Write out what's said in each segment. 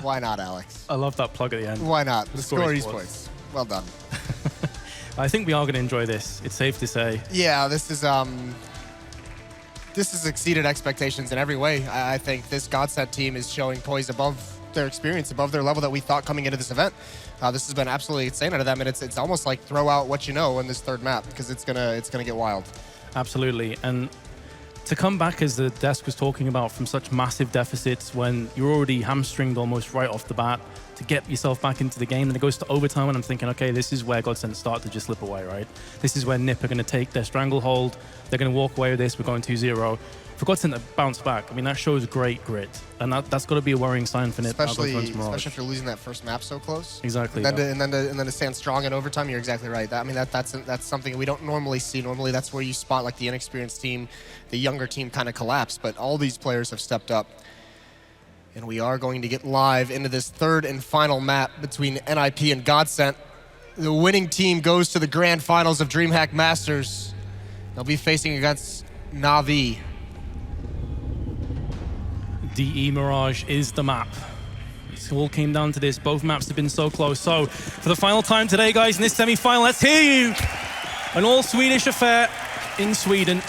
Why not, Alex? I love that plug at the end. Why not? The score Score esports. Well done. I think we are going to enjoy this. It's safe to say. Yeah, this has exceeded expectations in every way. I think this GODSENT team is showing poise above their experience, above their level that we thought coming into this event. This has been absolutely insane out of them, and it's almost like throw out what you know in this third map, because it's gonna get wild. Absolutely, and to come back, as the desk was talking about, from such massive deficits when you're already hamstringed almost right off the bat, to get yourself back into the game, and it goes to overtime, and I'm thinking, okay, this is where GODSENT start to just slip away, right? This is where NiP are going to take their stranglehold. They're going to walk away with this. We're going 2-0. For GODSENT to bounce back, I mean, that shows great grit, and that's got to be a worrying sign for NiP. Especially if you're losing that first map so close. Exactly. And then to stand strong in overtime, you're exactly right. I mean, that's something we don't normally see. Normally, that's where you spot like the inexperienced team, the younger team kind of collapse. But all these players have stepped up. And we are going to get live into this third and final map between NIP and GODSENT. The winning team goes to the grand finals of DreamHack Masters. They'll be facing against Na'Vi. DE Mirage is the map. It all came down to this. Both maps have been so close. So for the final time today, guys, in this semi-final, let's hear you. An all-Swedish affair in Sweden.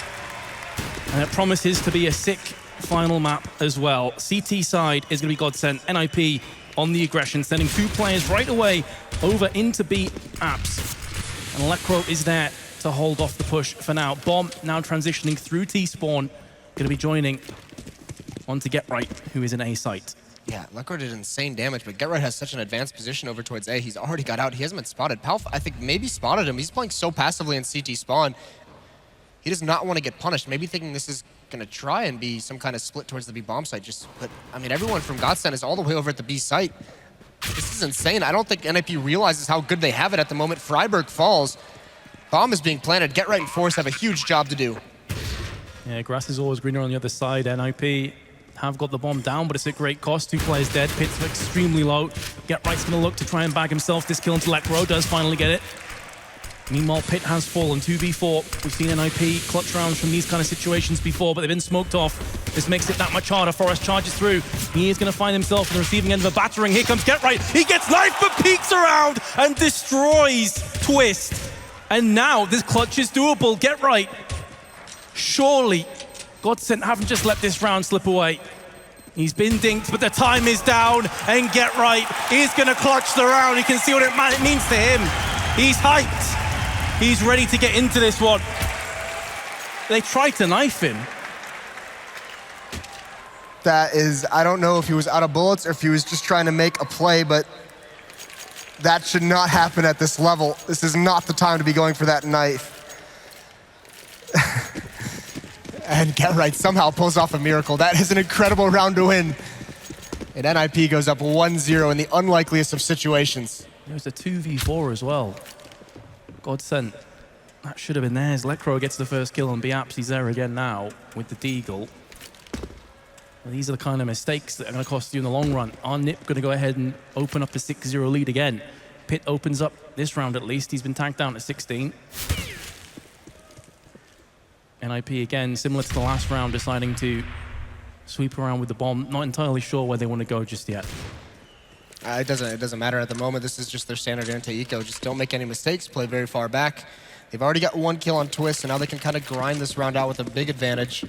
And it promises to be a sick final map as well. CT side is going to be GODSENT. NIP on the aggression, sending 2 players right away over into B apps. And Lekro is there to hold off the push for now. Bomb now transitioning through T-spawn. Going to be joining on to GetRight, who is in A site. Yeah, Lekro did insane damage, but GetRight has such an advanced position over towards A. He's already got out. He hasn't been spotted. Palf, I think, maybe spotted him. He's playing so passively in CT spawn. He does not want to get punished. Maybe thinking this is going to try and be some kind of split towards the B bomb site. But I mean, everyone from GODSENT is all the way over at the B site. This is insane. I don't think NIP realizes how good they have it at the moment. Freiburg falls. Bomb is being planted. GetRight and Force have a huge job to do. Yeah, grass is always greener on the other side. NIP have got the bomb down, but it's at great cost. 2 players dead. Pit's extremely low. GetRight's going to look to try and bag himself this kill until Lekro does finally get it. Meanwhile, Pit has fallen 2v4. We've seen NIP clutch rounds from these kind of situations before, but they've been smoked off. This makes it that much harder. Forrest charges through. He is going to find himself on the receiving end of a battering. Here comes GetRight. He gets knifed, but peeks around and destroys Twist. And now this clutch is doable. GetRight. Surely GODSENT haven't just let this round slip away. He's been dinked, but the time is down, and GetRight is going to clutch the round. You can see what it means to him. He's hyped. He's ready to get into this one. They tried to knife him. That is, I don't know if he was out of bullets or if he was just trying to make a play, but that should not happen at this level. This is not the time to be going for that knife. And GetRight somehow pulls off a miracle. That is an incredible round to win. And NIP goes up 1-0 in the unlikeliest of situations. There's a 2v4 as well. GODSENT, that should have been theirs. Lekro gets the first kill on B-Apps. He's there again now with the Deagle. Well, these are the kind of mistakes that are going to cost you in the long run. Are NiP going to go ahead and open up the 6-0 lead again? Pit opens up this round at least. He's been tanked down to 16. NIP again, similar to the last round, deciding to sweep around with the bomb. Not entirely sure where they want to go just yet. It doesn't matter at the moment. This is just their standard anti-eco. Just don't make any mistakes, play very far back. They've already got 1 kill on Twist, and now they can kind of grind this round out with a big advantage.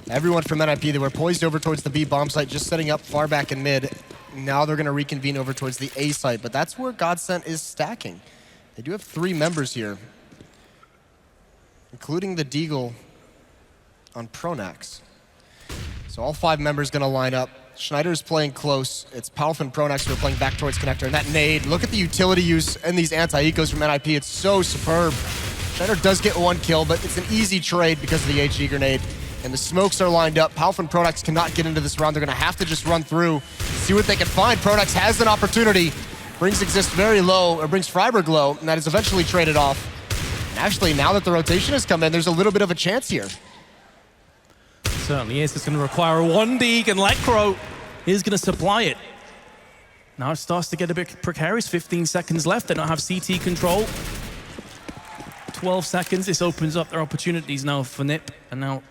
Everyone from NIP, they were poised over towards the B bomb site, just setting up far back in mid. Now they're going to reconvene over towards the A site, but that's where GODSENT is stacking. They do have 3 members here, including the Deagle on Pronax. So all 5 members going to line up. Schneider's playing close. It's Palf and Pronax who are playing back towards Connector. And that nade, look at the utility use and these anti-ecos from NIP. It's so superb. Schneider does get 1 kill, but it's an easy trade because of the HE grenade. And the smokes are lined up. Palf and Pronax cannot get into this round. They're going to have to just run through, see what they can find. Pronax has an opportunity. Brings Exist very low, or brings Freiburg low, and that is eventually traded off. And actually, now that the rotation has come in, there's a little bit of a chance here. Certainly is. It's going to require a 1-Deeg, and Lekro is going to supply it. Now it starts to get a bit precarious. 15 seconds left. They don't have CT control. 12 seconds. This opens up their opportunities now for NiP. And now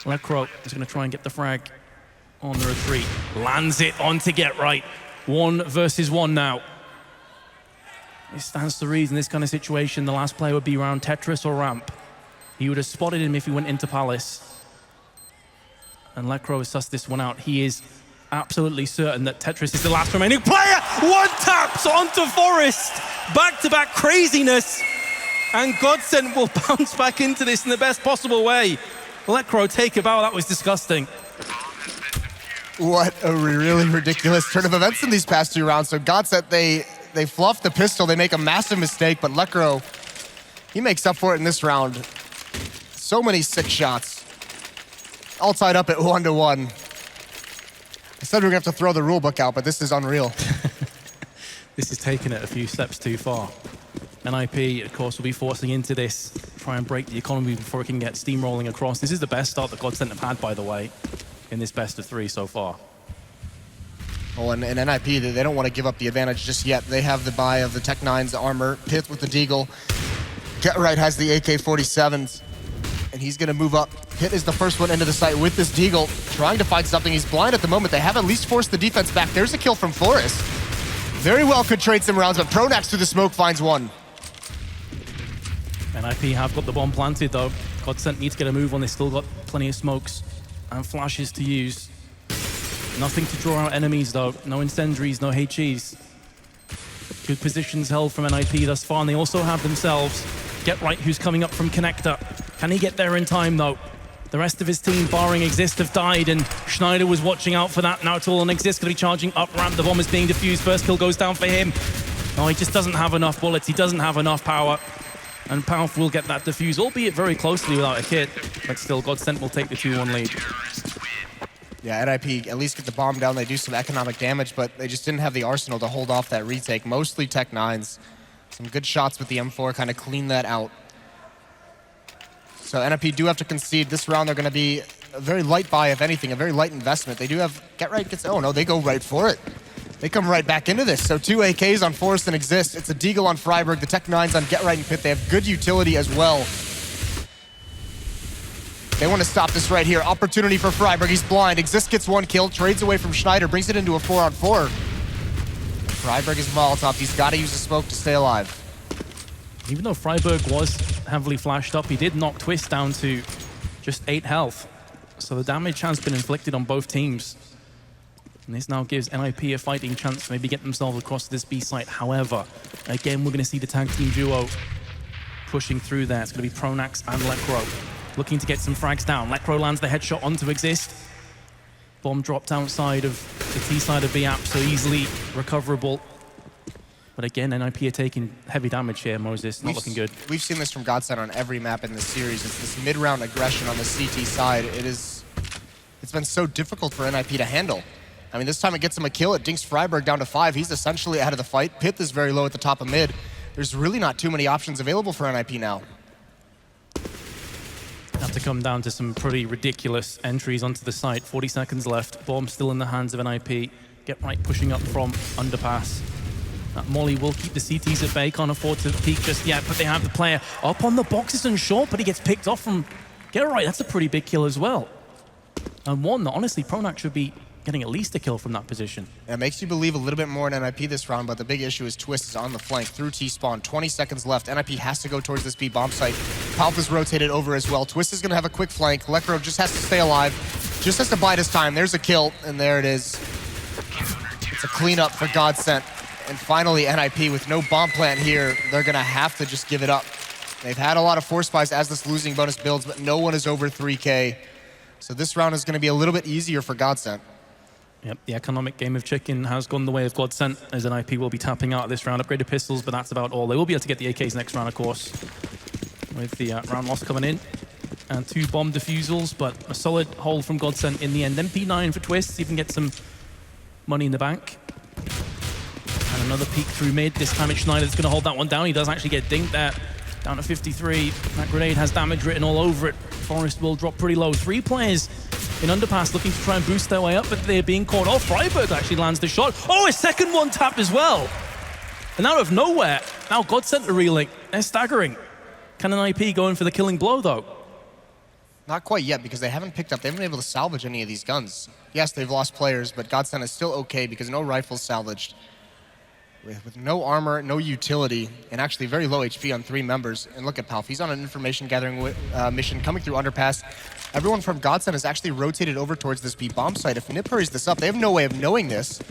Lekro is going to try and get the frag. on the retreat. Lands it on to Get Right. 1 versus 1 now. It stands to reason, this kind of situation, the last player would be around Tetris or Ramp. He would have spotted him if he went into Palace. And Lekro has sussed this one out. He is absolutely certain that Tetris is the last remaining player. One taps onto Forest. Back-to-back craziness. And GODSENT will bounce back into this in the best possible way. Lekro, take a bow. That was disgusting. What a really ridiculous turn of events in these past 2 rounds. So GODSENT, they fluff the pistol. They make a massive mistake, but Lekro, he makes up for it in this round. So many sick shots. All tied up at 1-1. I said we were gonna have to throw the rule book out, but this is unreal. This is taking it a few steps too far. NIP, of course, will be forcing into this, try and break the economy before it can get steamrolling across. This is the best start that GODSENT have had, by the way, in this best of 3 so far. Oh, and NIP, they don't want to give up the advantage just yet. They have the buy of the Tech-9's armor, Pith with the Deagle. Get Right has the AK-47s, and he's gonna move up. Pit is the first one into the site with this Deagle, trying to find something. He's blind at the moment. They have at least forced the defense back. There's a kill from Forest. Very well could trade some rounds, but Pronax through the smoke finds one. NIP have got the bomb planted though. GODSENT need to get a move on. They still got plenty of smokes and flashes to use. Nothing to draw out enemies though. No incendiaries, no HEs. Good positions held from NIP thus far, and they also have themselves Get Right, who's coming up from Connector. Can he get there in time though? The rest of his team, barring Exist, have died, and Schneider was watching out for that. Now it's all on Exist, gonna be charging up ramp. The bomb is being defused. First kill goes down for him. No, he just doesn't have enough bullets. He doesn't have enough power. And Palf will get that defuse, albeit very closely without a kit. But still, GODSENT will take the 2-1 lead. Yeah, NIP at least get the bomb down. They do some economic damage, but they just didn't have the arsenal to hold off that retake. Mostly Tech-9s. Some good shots with the M4, kind of clean that out. So NIP do have to concede. This round they're going to be a very light buy, if anything, a very light investment. They do have Get Right gets, oh no, they go right for it. They come right back into this. So 2 AKs on Forest and Exist. It's a Deagle on Freiburg, the Tech-9s on Get Right and Pit. They have good utility as well. They want to stop this right here. Opportunity for Freiburg. He's blind. Exist gets 1 kill, trades away from Schneider, brings it into a 4-on-4. Freiburg is Molotov. He's got to use the smoke to stay alive. Even though Freiburg was heavily flashed up, he did knock Twist down to just 8 health. So the damage has been inflicted on both teams. And this now gives NIP a fighting chance to maybe get themselves across this B site. However, again, we're going to see the tag team duo pushing through there. It's going to be Pronax and Lekro looking to get some frags down. Lekro lands the headshot onto Exist. Bomb dropped outside of the T side of B app, so easily recoverable. But again, NIP are taking heavy damage here, Moses. Not looking good. We've seen this from GODSENT on every map in this series. It's this mid-round aggression on the CT side. It's been so difficult for NIP to handle. I mean, this time it gets him a kill. It dinks Freiburg down to 5. He's essentially ahead of the fight. Pith is very low at the top of mid. There's really not too many options available for NIP now. Have to come down to some pretty ridiculous entries onto the site. 40 seconds left. Bomb still in the hands of NIP. Get Right pushing up from underpass. That Molly will keep the CTs at bay. Can't afford to peek just yet, but they have the player up on the boxes and short, but he gets picked off from Get Right. That's a pretty big kill as well. And one that honestly Pronax should be getting at least a kill from that position. It makes you believe a little bit more in NIP this round, but the big issue is Twist is on the flank through T-spawn. 20 seconds left. NIP has to go towards this B bomb site. Palf is rotated over as well. Twist is going to have a quick flank. Lekro just has to stay alive. Just has to bide his time. There's a kill, and there it is. It's a cleanup for GODSENT. And finally, NIP with no bomb plant here, they're going to have to just give it up. They've had a lot of force buys as this losing bonus builds, but no one is over 3K. So this round is going to be a little bit easier for GODSENT. Yep, the economic game of chicken has gone the way of GODSENT, as NIP will be tapping out this round. Upgraded pistols, but that's about all. They will be able to get the AKs next round, of course, with the round loss coming in. And 2 bomb defusals, but a solid hold from GODSENT in the end. MP9 for Twist, even get some money in the bank. And another peek through mid. This time it's Schneider that's going to hold that one down. He does actually get dinked there. Down to 53. That grenade has damage written all over it. Forest will drop pretty low. 3 players in underpass looking to try and boost their way up, but they're being caught off. Freiburg actually lands the shot. Oh, a second one tapped as well. And out of nowhere, now GODSENT are reeling. They're staggering. Can NIP go in for the killing blow, though? Not quite yet, because they haven't been able to salvage any of these guns. Yes, they've lost players, but GODSENT is still okay because no rifles salvaged. With no armor, no utility, and actually very low HP on 3 members. And look at Palf, he's on an information gathering mission coming through underpass. Everyone from GODSENT is actually rotated over towards this B bomb site. If Nip hurries this up, they have no way of knowing this.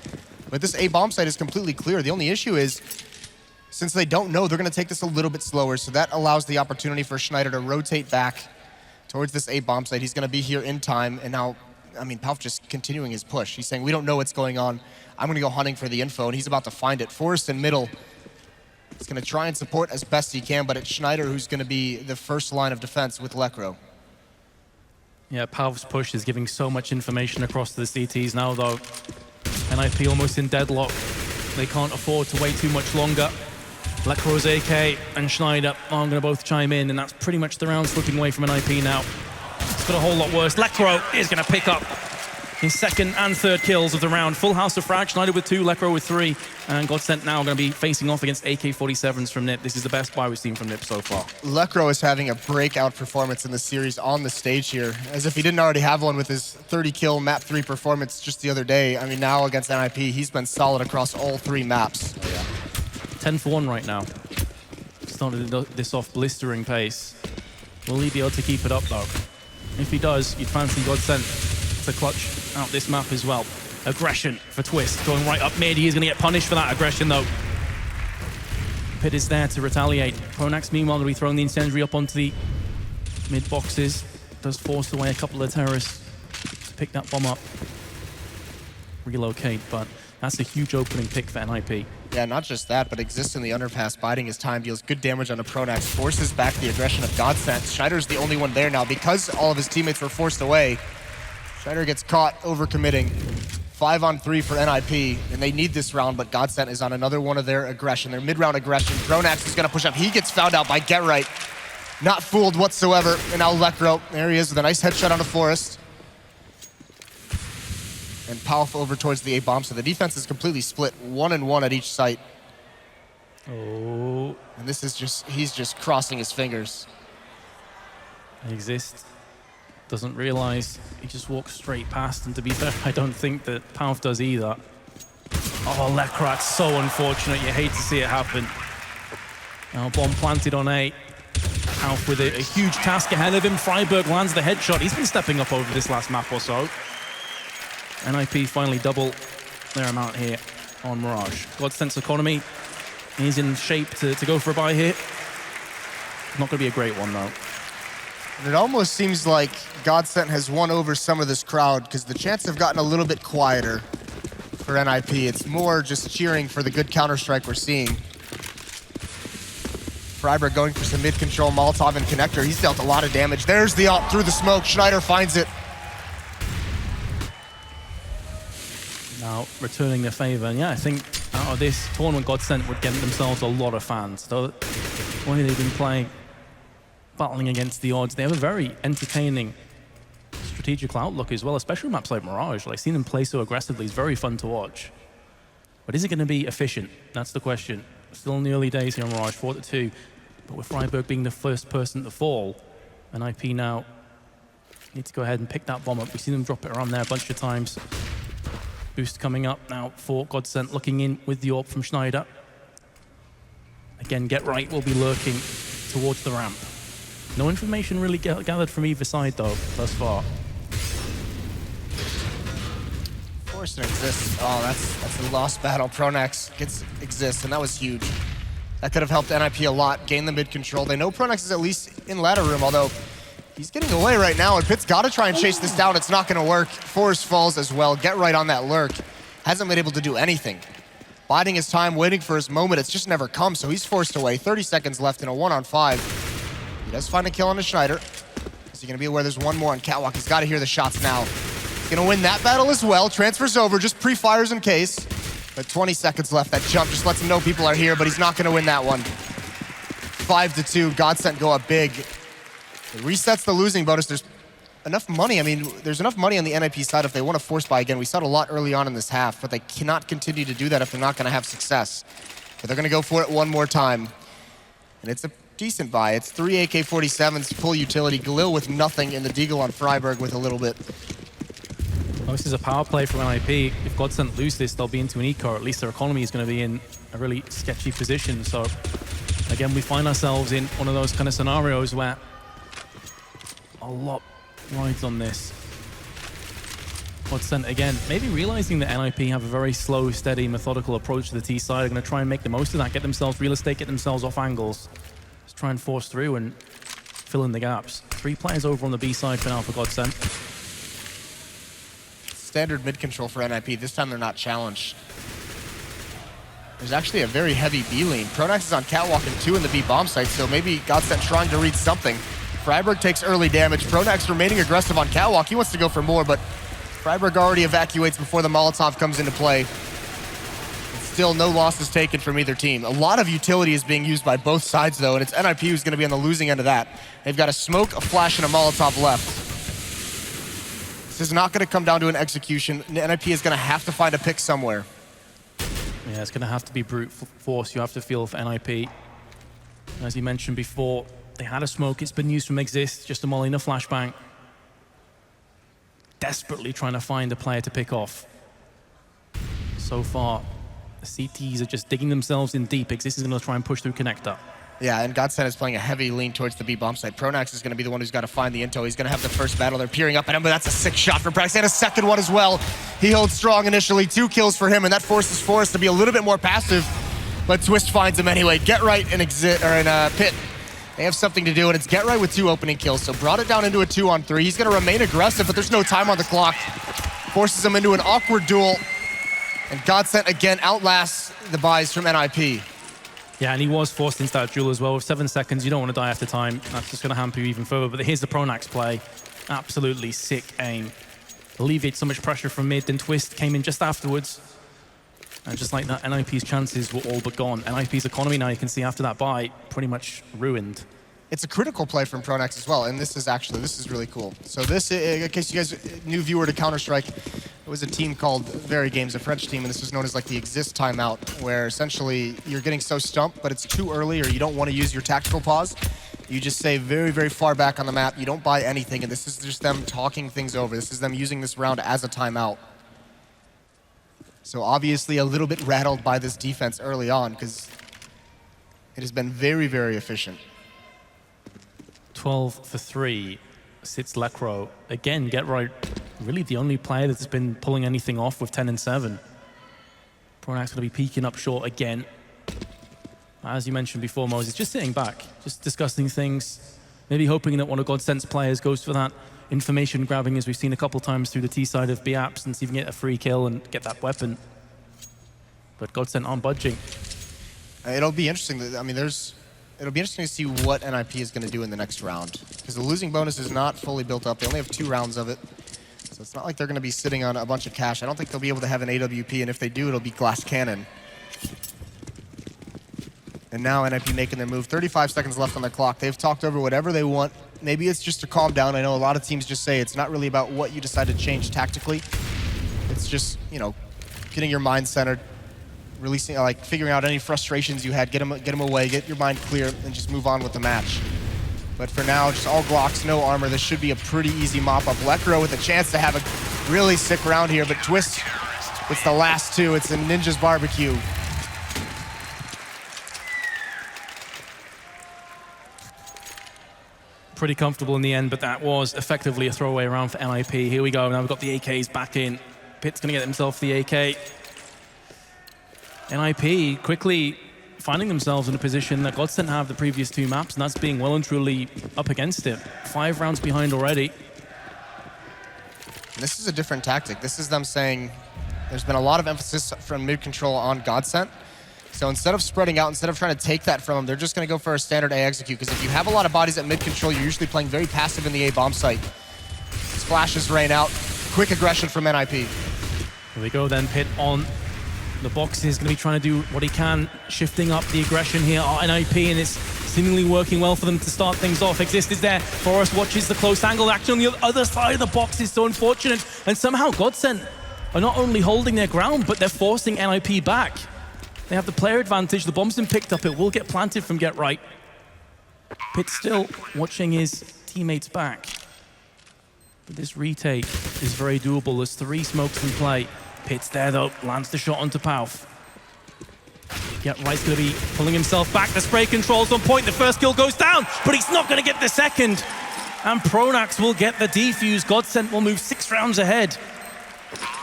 But this A bomb site is completely clear. The only issue is, since they don't know, they're going to take this a little bit slower. So that allows the opportunity for Schneider to rotate back towards this A bomb site. He's going to be here in time. And now, I mean, Palf just continuing his push. He's saying, we don't know what's going on. I'm going to go hunting for the info, and he's about to find it. Forrest in middle. He's going to try and support as best he can, but it's Schneider who's going to be the first line of defense with Lekro. Yeah, Palf's push is giving so much information across the CTs now, though. NIP almost in deadlock. They can't afford to wait too much longer. Lekro's AK and Schneider are going to both chime in, and that's pretty much the round slipping away from NIP now. It's got a whole lot worse. Lekro is going to pick up his second and third kills of the round. Full house of frag, Schneider with 2, Lekro with 3, and GODSENT now going to be facing off against AK-47s from Nip. This is the best buy we've seen from Nip so far. Lekro is having a breakout performance in the series on the stage here, as if he didn't already have one with his 30-kill map 3 performance just the other day. I mean, now against NIP, he's been solid across all 3 maps. Oh, yeah. 10 for 1 right now. Started this off blistering pace. Will he be able to keep it up, though? If he does, you'd fancy GODSENT to clutch out this map as well. Aggression for Twist, going right up mid. He is going to get punished for that aggression, though. Pit is there to retaliate. Pronax, meanwhile, going to be throwing the incendiary up onto the mid boxes. Does force away a couple of terrorists to pick that bomb up. Relocate, but that's a huge opening pick for NIP. Yeah, not just that, but exists in the underpass, biding his time, deals good damage on a Pronax, forces back the aggression of GODSENT. Schneider's the only one there now. Because all of his teammates were forced away, Schneider gets caught overcommitting. 5-on-3 for NIP, and they need this round, but GODSENT is on another one of their aggression, their mid-round aggression. Pronax is going to push up. He gets found out by GetRight. Not fooled whatsoever. And now Lekro, there he is with a nice headshot on the Forest. And Palf over towards the A bomb, so the defense is completely split, 1-1 at each site. Oh. And this is just, he's just crossing his fingers. Exist. Doesn't realize he just walks straight past, and to be fair, I don't think that Palf does either. Oh, Lekro, so unfortunate. You hate to see it happen. Now bomb planted on A. Palf with a huge task ahead of him. Freiberg lands the headshot. He's been stepping up over this last map or so. NIP finally double their amount here on Mirage. GODSENT's economy is in shape to go for a buy here. Not going to be a great one, though. And it almost seems like GODSENT has won over some of this crowd, because the chants have gotten a little bit quieter for NIP. It's more just cheering for the good Counter-Strike we're seeing. Freiberg going for some mid-control, Molotov and connector. He's dealt a lot of damage. There's the ult through the smoke. Schneider finds it. Now returning the favor, and yeah, I think out of this tournament, GODSENT would get themselves a lot of fans. Though, boy, they've been playing, battling against the odds. They have a very entertaining strategical outlook as well, especially maps like Mirage. Like, seeing them play so aggressively is very fun to watch. But is it going to be efficient? That's the question. Still in the early days here on Mirage, 4-2. But with Freiberg being the first person to fall, NIP now need to go ahead and pick that bomb up. We've seen them drop it around there a bunch of times. Boost coming up now for GODSENT, looking in with the AWP from Schneider. Again, GetRight will be lurking towards the ramp. No information really gathered from either side, though, thus far. Forrest exists. Oh, that's a lost battle. Pronax gets exists, and that was huge. That could have helped NIP a lot, gain the mid control. They know Pronax is at least in ladder room, although he's getting away right now, and Pitt's got to try and chase this down. It's not going to work. Forrest falls as well. GetRight on that lurk. Hasn't been able to do anything. Biding his time, waiting for his moment. It's just never come, so he's forced away. 30 seconds left in a 1-on-5. He does find a kill on the Schneider. Is he going to be aware there's one more on Catwalk? He's got to hear the shots now. He's going to win that battle as well. Transfers over, just pre-fires in case. But 20 seconds left. That jump just lets him know people are here, but he's not going to win that one. 5-2. GODSENT go up big. It resets the losing bonus. There's enough money. I mean, there's enough money on the NIP side if they want to force buy again. We saw it a lot early on in this half, but they cannot continue to do that if they're not going to have success. But they're going to go for it one more time. And it's a decent buy. It's 3 AK-47s, full utility. Galil with nothing in the Deagle on Freiburg with a little bit. Well, this is a power play from NIP. If GODSENT lose this, they'll be into an eco, or at least their economy is going to be in a really sketchy position. So again, we find ourselves in one of those kind of scenarios where a lot rides on this. GODSENT, again, maybe realizing that NIP have a very slow, steady, methodical approach to the T side. They're going to try and make the most of that, get themselves real estate, get themselves off angles. Just try and force through and fill in the gaps. 3 players over on the B side for now for GODSENT. Standard mid control for NIP. This time they're not challenged. There's actually a very heavy B lane. Pronax is on catwalk and 2 in the B bomb site, so maybe GODSENT trying to read something. Freiburg takes early damage. Pronax remaining aggressive on catwalk. He wants to go for more, but Freiburg already evacuates before the Molotov comes into play. And still no losses taken from either team. A lot of utility is being used by both sides though, and it's NIP who's going to be on the losing end of that. They've got a smoke, a flash, and a Molotov left. This is not going to come down to an execution. NIP is going to have to find a pick somewhere. Yeah, it's going to have to be brute force. You have to feel for NIP. As you mentioned before, they had a smoke. It's been used from Exist, just a molly and a flashbang. Desperately trying to find a player to pick off. So far, the CTs are just digging themselves in deep. Exist is going to try and push through connector. Yeah, and GODSENT is playing a heavy lean towards the B bomb site. Pronax is going to be the one who's got to find the intel. He's going to have the first battle. They're peering up at him, but that's a sick shot for Pronax. And a second one as well. He holds strong initially. 2 kills for him, and that forces Forrest to be a little bit more passive. But Twist finds him anyway. Get Right and Pit. They have something to do, and it's Get Right with 2 opening kills. So brought it down into a 2-on-3. He's going to remain aggressive, but there's no time on the clock. Forces him into an awkward duel. And GODSENT again outlasts the buys from NIP. Yeah, and he was forced into that duel as well. With 7 seconds, you don't want to die after time. That's just going to hamper you even further. But here's the Pronax play. Absolutely sick aim. Alleviates so much pressure from mid, then Twist came in just afterwards. And just like that, NIP's chances were all but gone. NIP's economy now, you can see after that buy, pretty much ruined. It's a critical play from Pronax as well, and this is really cool. So this, in case you guys new viewer to Counter-Strike, it was a team called Very Games, a French team, and this was known as like the Exist timeout, where essentially you're getting so stumped, but it's too early or you don't want to use your tactical pause. You just stay very, very far back on the map. You don't buy anything, and this is just them talking things over. This is them using this round as a timeout. So obviously a little bit rattled by this defense early on because it has been very, very efficient. 12 for 3 sits Lecro. Again, Get Right, really the only player that's been pulling anything off with 10 and 7. Pronax going to be peeking up short again. As you mentioned before, Moses, just sitting back, just discussing things, maybe hoping that one of GODSENT's players goes for that information grabbing, as we've seen a couple times through the T side of BAPS, and see if we can get a free kill and get that weapon. But GODSENT aren't budging. It'll be interesting. I mean, it'll be interesting to see what NIP is going to do in the next round, because the losing bonus is not fully built up. They only have 2 rounds of it, so it's not like they're going to be sitting on a bunch of cash. I don't think they'll be able to have an AWP, and if they do, it'll be Glass Cannon. And now NIP making their move. 35 seconds left on the clock. They've talked over whatever they want. Maybe it's just to calm down. I know a lot of teams just say it's not really about what you decide to change tactically. It's just, you know, getting your mind centered, releasing, like figuring out any frustrations you had, get them away, get your mind clear, and just move on with the match. But for now, just all Glocks, no armor. This should be a pretty easy mop-up. Lecro with a chance to have a really sick round here, but Twist, it's the last 2. It's a Ninja's Barbecue. Pretty comfortable in the end, but that was effectively a throwaway round for NIP. Here we go. Now we've got the AKs back in. Pitt's going to get himself the AK. NIP quickly finding themselves in a position that GODSENT have the previous 2 maps, and that's being well and truly up against it. 5 rounds behind already. This is a different tactic. This is them saying there's been a lot of emphasis from mid-control on GODSENT. So instead of spreading out, instead of trying to take that from them, they're just going to go for a standard A execute, because if you have a lot of bodies at mid-control, you're usually playing very passive in the A bomb site. Splashes rain out. Quick aggression from NIP. Here we go then, Pitt on the boxes, going to be trying to do what he can, shifting up the aggression here at NIP, and it's seemingly working well for them to start things off. Exist is there. Forrest watches the close angle action on the other side of the box is so unfortunate, and somehow GODSENT are not only holding their ground, but they're forcing NIP back. They have the player advantage. The bomb's been picked up. It will get planted from Get Right. Pitt still watching his teammates back. But this retake is very doable. There's 3 smokes in play. Pitt's there though, lands the shot onto Pauf. Yeah, Wright's gonna be pulling himself back. The spray control's on point. The first kill goes down, but he's not gonna get the second. And Pronax will get the defuse. GODSENT will move 6 rounds ahead.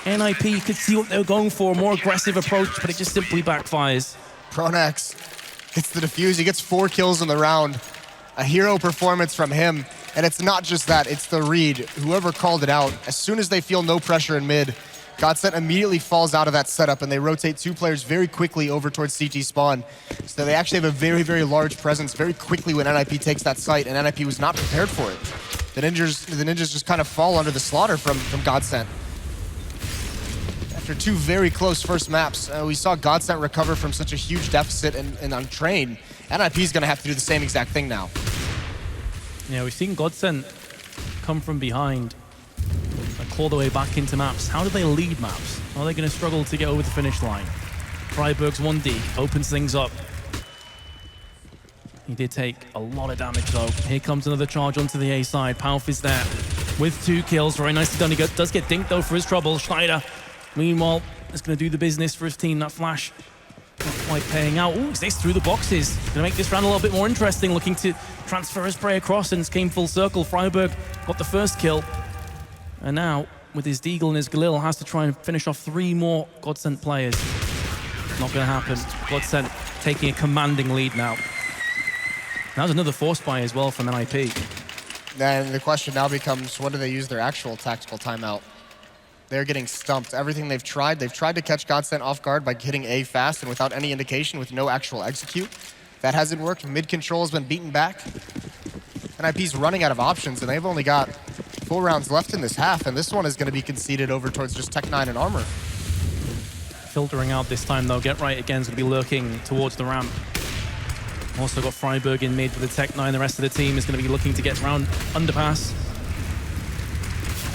NIP could see what they were going for, a more aggressive approach, but it just simply backfires. Pronax gets the defuse. He gets 4 kills in the round. A hero performance from him. And it's not just that, it's the read. Whoever called it out, as soon as they feel no pressure in mid, GODSENT immediately falls out of that setup and they rotate 2 players very quickly over towards CT spawn. So they actually have a very, very large presence very quickly when NIP takes that site, and NIP was not prepared for it. The ninjas just kind of fall under the slaughter from GODSENT. After 2 very close first maps, we saw GODSENT recover from such a huge deficit and untrained. NIP is going to have to do the same exact thing now. Yeah, we've seen GODSENT come from behind and claw their way back into maps. How do they lead maps? Are they going to struggle to get over the finish line? Freiburg's 1D opens things up. He did take a lot of damage though. Here comes another charge onto the A side. Pauf is there with 2 kills. Very nicely done. He does get dinked though for his trouble. Schneider, meanwhile, is going to do the business for his team. That flash not quite paying out. Ooh, this through the boxes. Going to make this round a little bit more interesting. Looking to transfer his spray across, and came full circle. Freiburg got the first kill. And now, with his Deagle and his Galil, has to try and finish off 3 more GODSENT players. Not going to happen. GODSENT taking a commanding lead now. That was another force buy as well from NIP. Then the question now becomes, when do they use their actual tactical timeout? They're getting stumped. Everything they've tried to catch GODSENT off guard by hitting A fast and without any indication, with no actual execute. That hasn't worked. Mid control has been beaten back. NIP's running out of options, and they've only got 4 rounds left in this half, and this one is going to be conceded over towards just Tech9 and Armor. Filtering out this time though. Get Right again is going to be lurking towards the ramp. Also got Freiburg in mid with the Tech9. The rest of the team is going to be looking to get around underpass.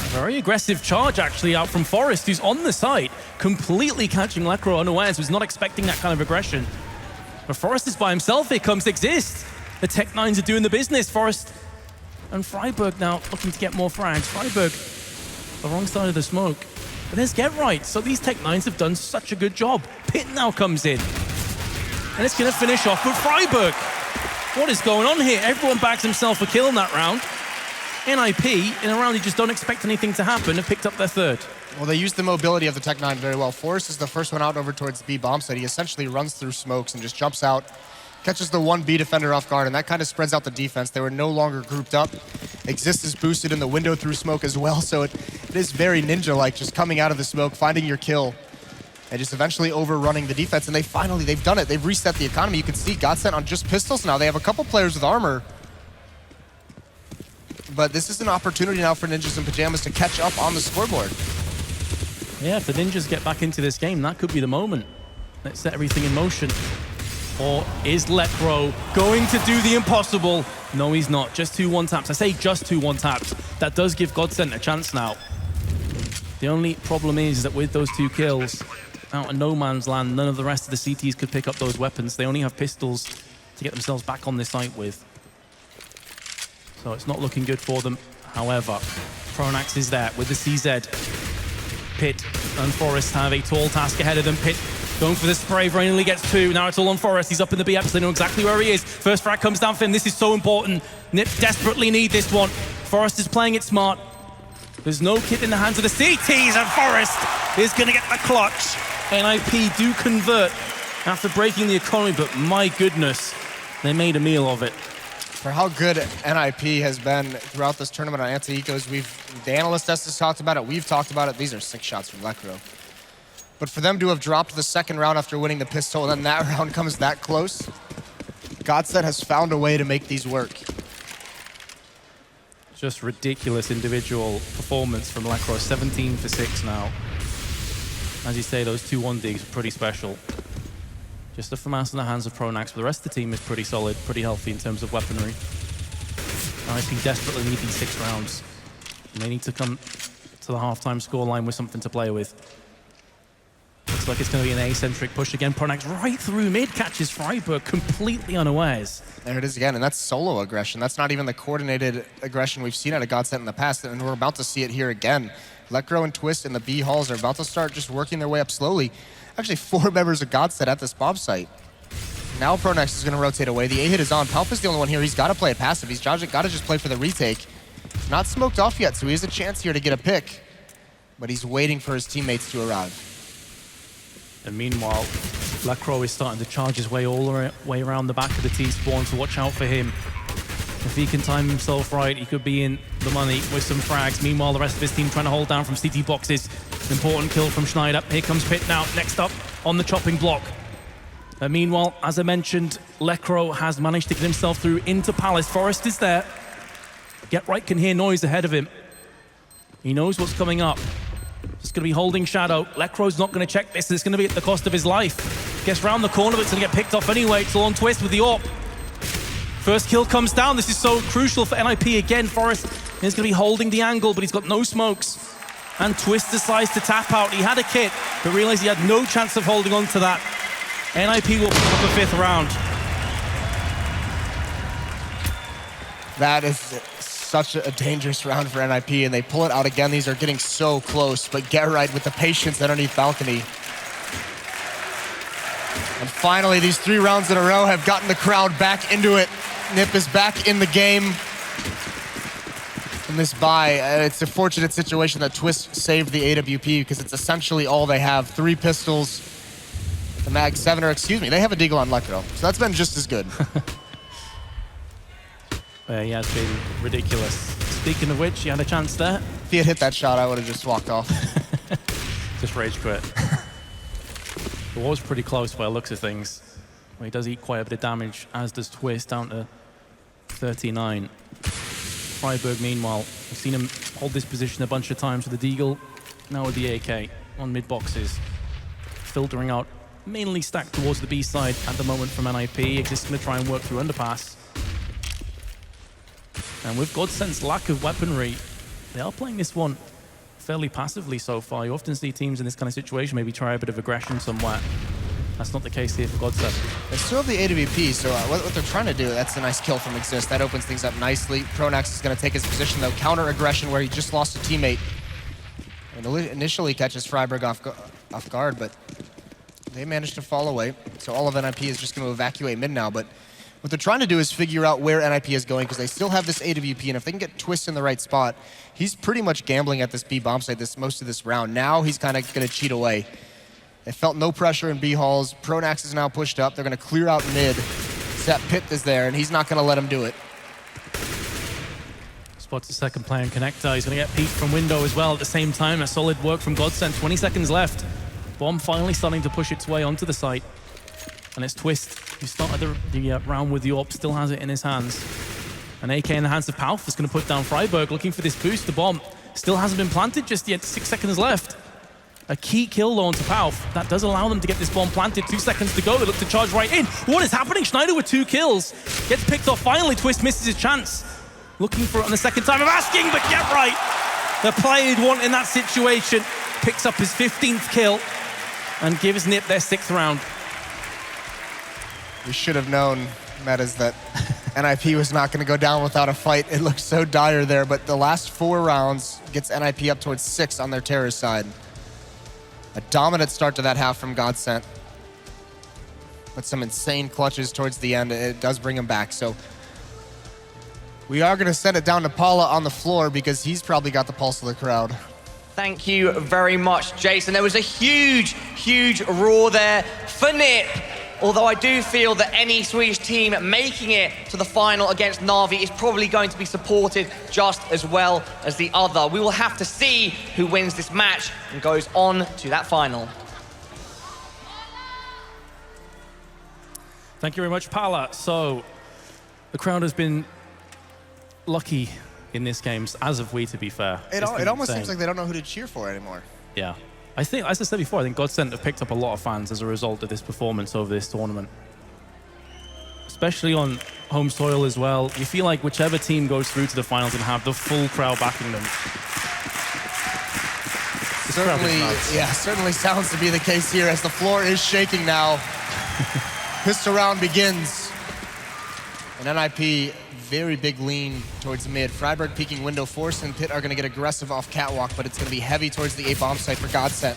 A very aggressive charge actually out from Forest, who's on the side, completely catching Lekro unawares, was not expecting that kind of aggression. But Forest is by himself here, comes Exist. The Tech9s are doing the business. Forest and Freiburg now looking to get more frags. Freiburg, the wrong side of the smoke. But there's Get Right. So these Tech9s have done such a good job. Pitt now comes in. And it's going to finish off with Freiburg. What is going on here? Everyone bags himself a kill in that round. NIP, in a round you just don't expect anything to happen, have picked up their 3rd. Well, they used the mobility of the Tech9 very well. Forrest is the first one out over towards the B bomb site. He essentially runs through smokes and just jumps out, catches the 1B defender off guard, and that kind of spreads out the defense. They were no longer grouped up. Exist is boosted in the window through smoke as well, so it is very ninja-like, just coming out of the smoke, finding your kill, and just eventually overrunning the defense. And they've done it. They've reset the economy. You can see GODSENT on just pistols now. They have a couple players with armor. But this is an opportunity now for Ninjas and Pyjamas to catch up on the scoreboard. Yeah, if the Ninjas get back into this game, that could be the moment. Let's set everything in motion. Or is Lekro going to do the impossible? No, he's not. Just 2 1-taps. I say just 2 1-taps. That does give GODSENT a chance now. The only problem is that with those 2 kills, out of no man's land, none of the rest of the CTs could pick up those weapons. They only have pistols to get themselves back on this site with. So it's not looking good for them. However, Pronax is there with the CZ. Pitt and Forest have a tall task ahead of them. Pitt going for the spray, very nearly gets 2. Now it's all on Forest. He's up in the B-apps. They know exactly where he is. First frag comes down for him. This is so important. Nip desperately need this one. Forest is playing it smart. There's no kit in the hands of the CTs, and Forest is going to get the clutch. NIP do convert after breaking the economy, but my goodness, they made a meal of it. For how good NIP has been throughout this tournament on anti-ecos, the analyst has talked about it, we've talked about it. These are 6 shots from Lekro. But for them to have dropped the 2nd round after winning the pistol, and then that round comes that close, GODSENT has found a way to make these work. Just ridiculous individual performance from Lekro. 17 for 6 now. As you say, those 2 1-digs are pretty special. Just a FAMAS in the hands of Pronax, but the rest of the team is pretty solid, pretty healthy in terms of weaponry. NIP desperately need these 6 rounds. And they need to come to the halftime scoreline with something to play with. Looks like it's going to be an A-centric push again. Pronax right through mid, catches Freiburg completely unawares. There it is again, and that's solo aggression. That's not even the coordinated aggression we've seen out of GODSENT in the past, and we're about to see it here again. Lekro and Twist in the B halls are about to start just working their way up slowly. Actually, 4 members of GODSENT at this bomb site. Now Pronax is going to rotate away. The A-hit is on. Palf is the only one here. He's got to play it passive. He's got to just play for the retake. Not smoked off yet, so he has a chance here to get a pick. But he's waiting for his teammates to arrive. And meanwhile, Lekro is starting to charge his way all the way around the back of the T-spawn, so watch out for him. If he can time himself right, he could be in the money with some frags. Meanwhile, the rest of his team trying to hold down from CT boxes. Important kill from Schneider. Here comes Pitt now, next up on the chopping block. And meanwhile, as I mentioned, Lekro has managed to get himself through into Palace. Forrest is there. Get Right can hear noise ahead of him. He knows what's coming up. Just going to be holding shadow. Lekro's not going to check this. It's going to be at the cost of his life. Gets round the corner, but it's going to get picked off anyway. It's all on Twist with the AWP. First kill comes down. This is so crucial for NIP again. Forrest is going to be holding the angle, but he's got no smokes. And Twist decides to tap out. He had a kit, but realized he had no chance of holding on to that. NIP will pick up a 5th round. That is such a dangerous round for NIP, and they pull it out again. These are getting so close, but Get Right with the patience underneath balcony. And finally, these 3 rounds in a row have gotten the crowd back into it. Nip is back in the game from this bye. It's a fortunate situation that Twist saved the AWP because it's essentially all they have. 3 pistols, the Mag 7, or excuse me, they have a Deagle on Lekro, so that's been just as good. He has been ridiculous. Speaking of which, he had a chance there. If he had hit that shot, I would have just walked off. Just rage quit. It was pretty close by the looks of things. Well, he does eat quite a bit of damage, as does Twist, down to 39. Freiburg, meanwhile, we've seen him hold this position a bunch of times with the Deagle, now with the AK on mid boxes. Filtering out, mainly stacked towards the B side at the moment from NIP. He's just going to try and work through underpass. And with GODSENT's lack of weaponry, they are playing this one fairly passively so far. You often see teams in this kind of situation maybe try a bit of aggression somewhere. That's not the case here for GODSENT. They still have the AWP, so what they're trying to do, that's a nice kill from Exist. That opens things up nicely. Pronax is going to take his position, though. Counter aggression where he just lost a teammate. And initially catches Freiburg off guard, but they managed to fall away. So all of NIP is just going to evacuate mid now, but what they're trying to do is figure out where NIP is going because they still have this AWP, and if they can get Twist in the right spot, he's pretty much gambling at this B bomb site most of this round. Now he's kind of going to cheat away. They felt no pressure in B halls. Pronax is now pushed up. They're going to clear out mid. Set Pitt is there, and he's not going to let him do it. Spots the second player in connector. He's going to get peeked from window as well at the same time. A solid work from GODSENT. 20 seconds left. Bomb finally starting to push its way onto the site. And it's Twist, who started the round with the AWP, still has it in his hands. An AK in the hands of Palf is going to put down Freiburg, looking for this boost. The bomb still hasn't been planted just yet, 6 seconds left. A key kill though onto Palf. That does allow them to get this bomb planted, 2 seconds to go. They look to charge right in. What is happening? Schneider with 2 kills. Gets picked off finally, Twist misses his chance. Looking for it on the second time of asking, but Get Right. The player you'd want in that situation picks up his 15th kill and gives Nip their 6th round. We should have known, Metas, that NIP was not going to go down without a fight. It looked so dire there, but the last 4 rounds gets NIP up towards 6 on their terror side. A dominant start to that half from GODSENT, but some insane clutches towards the end. It does bring him back, so we are going to send it down to Paula on the floor because he's probably got the pulse of the crowd. Thank you very much, Jason. There was a huge, huge roar there for Nip. Although I do feel that any Swedish team making it to the final against Na'Vi is probably going to be supported just as well as the other. We will have to see who wins this match and goes on to that final. Thank you very much, Paula. So, the crowd has been lucky in this game, as have we, to be fair. It almost seems like they don't know who to cheer for anymore. Yeah. I think, as I said before, I think GODSENT have picked up a lot of fans as a result of this performance over this tournament. Especially on home soil as well. You feel like whichever team goes through to the finals and have the full crowd backing them. Certainly sounds to be the case here as the floor is shaking now. Pistol round begins. And NIP, very big lean towards mid. Freiburg peeking window. Force and Pit are going to get aggressive off catwalk, but it's going to be heavy towards the A bomb site for GODSENT.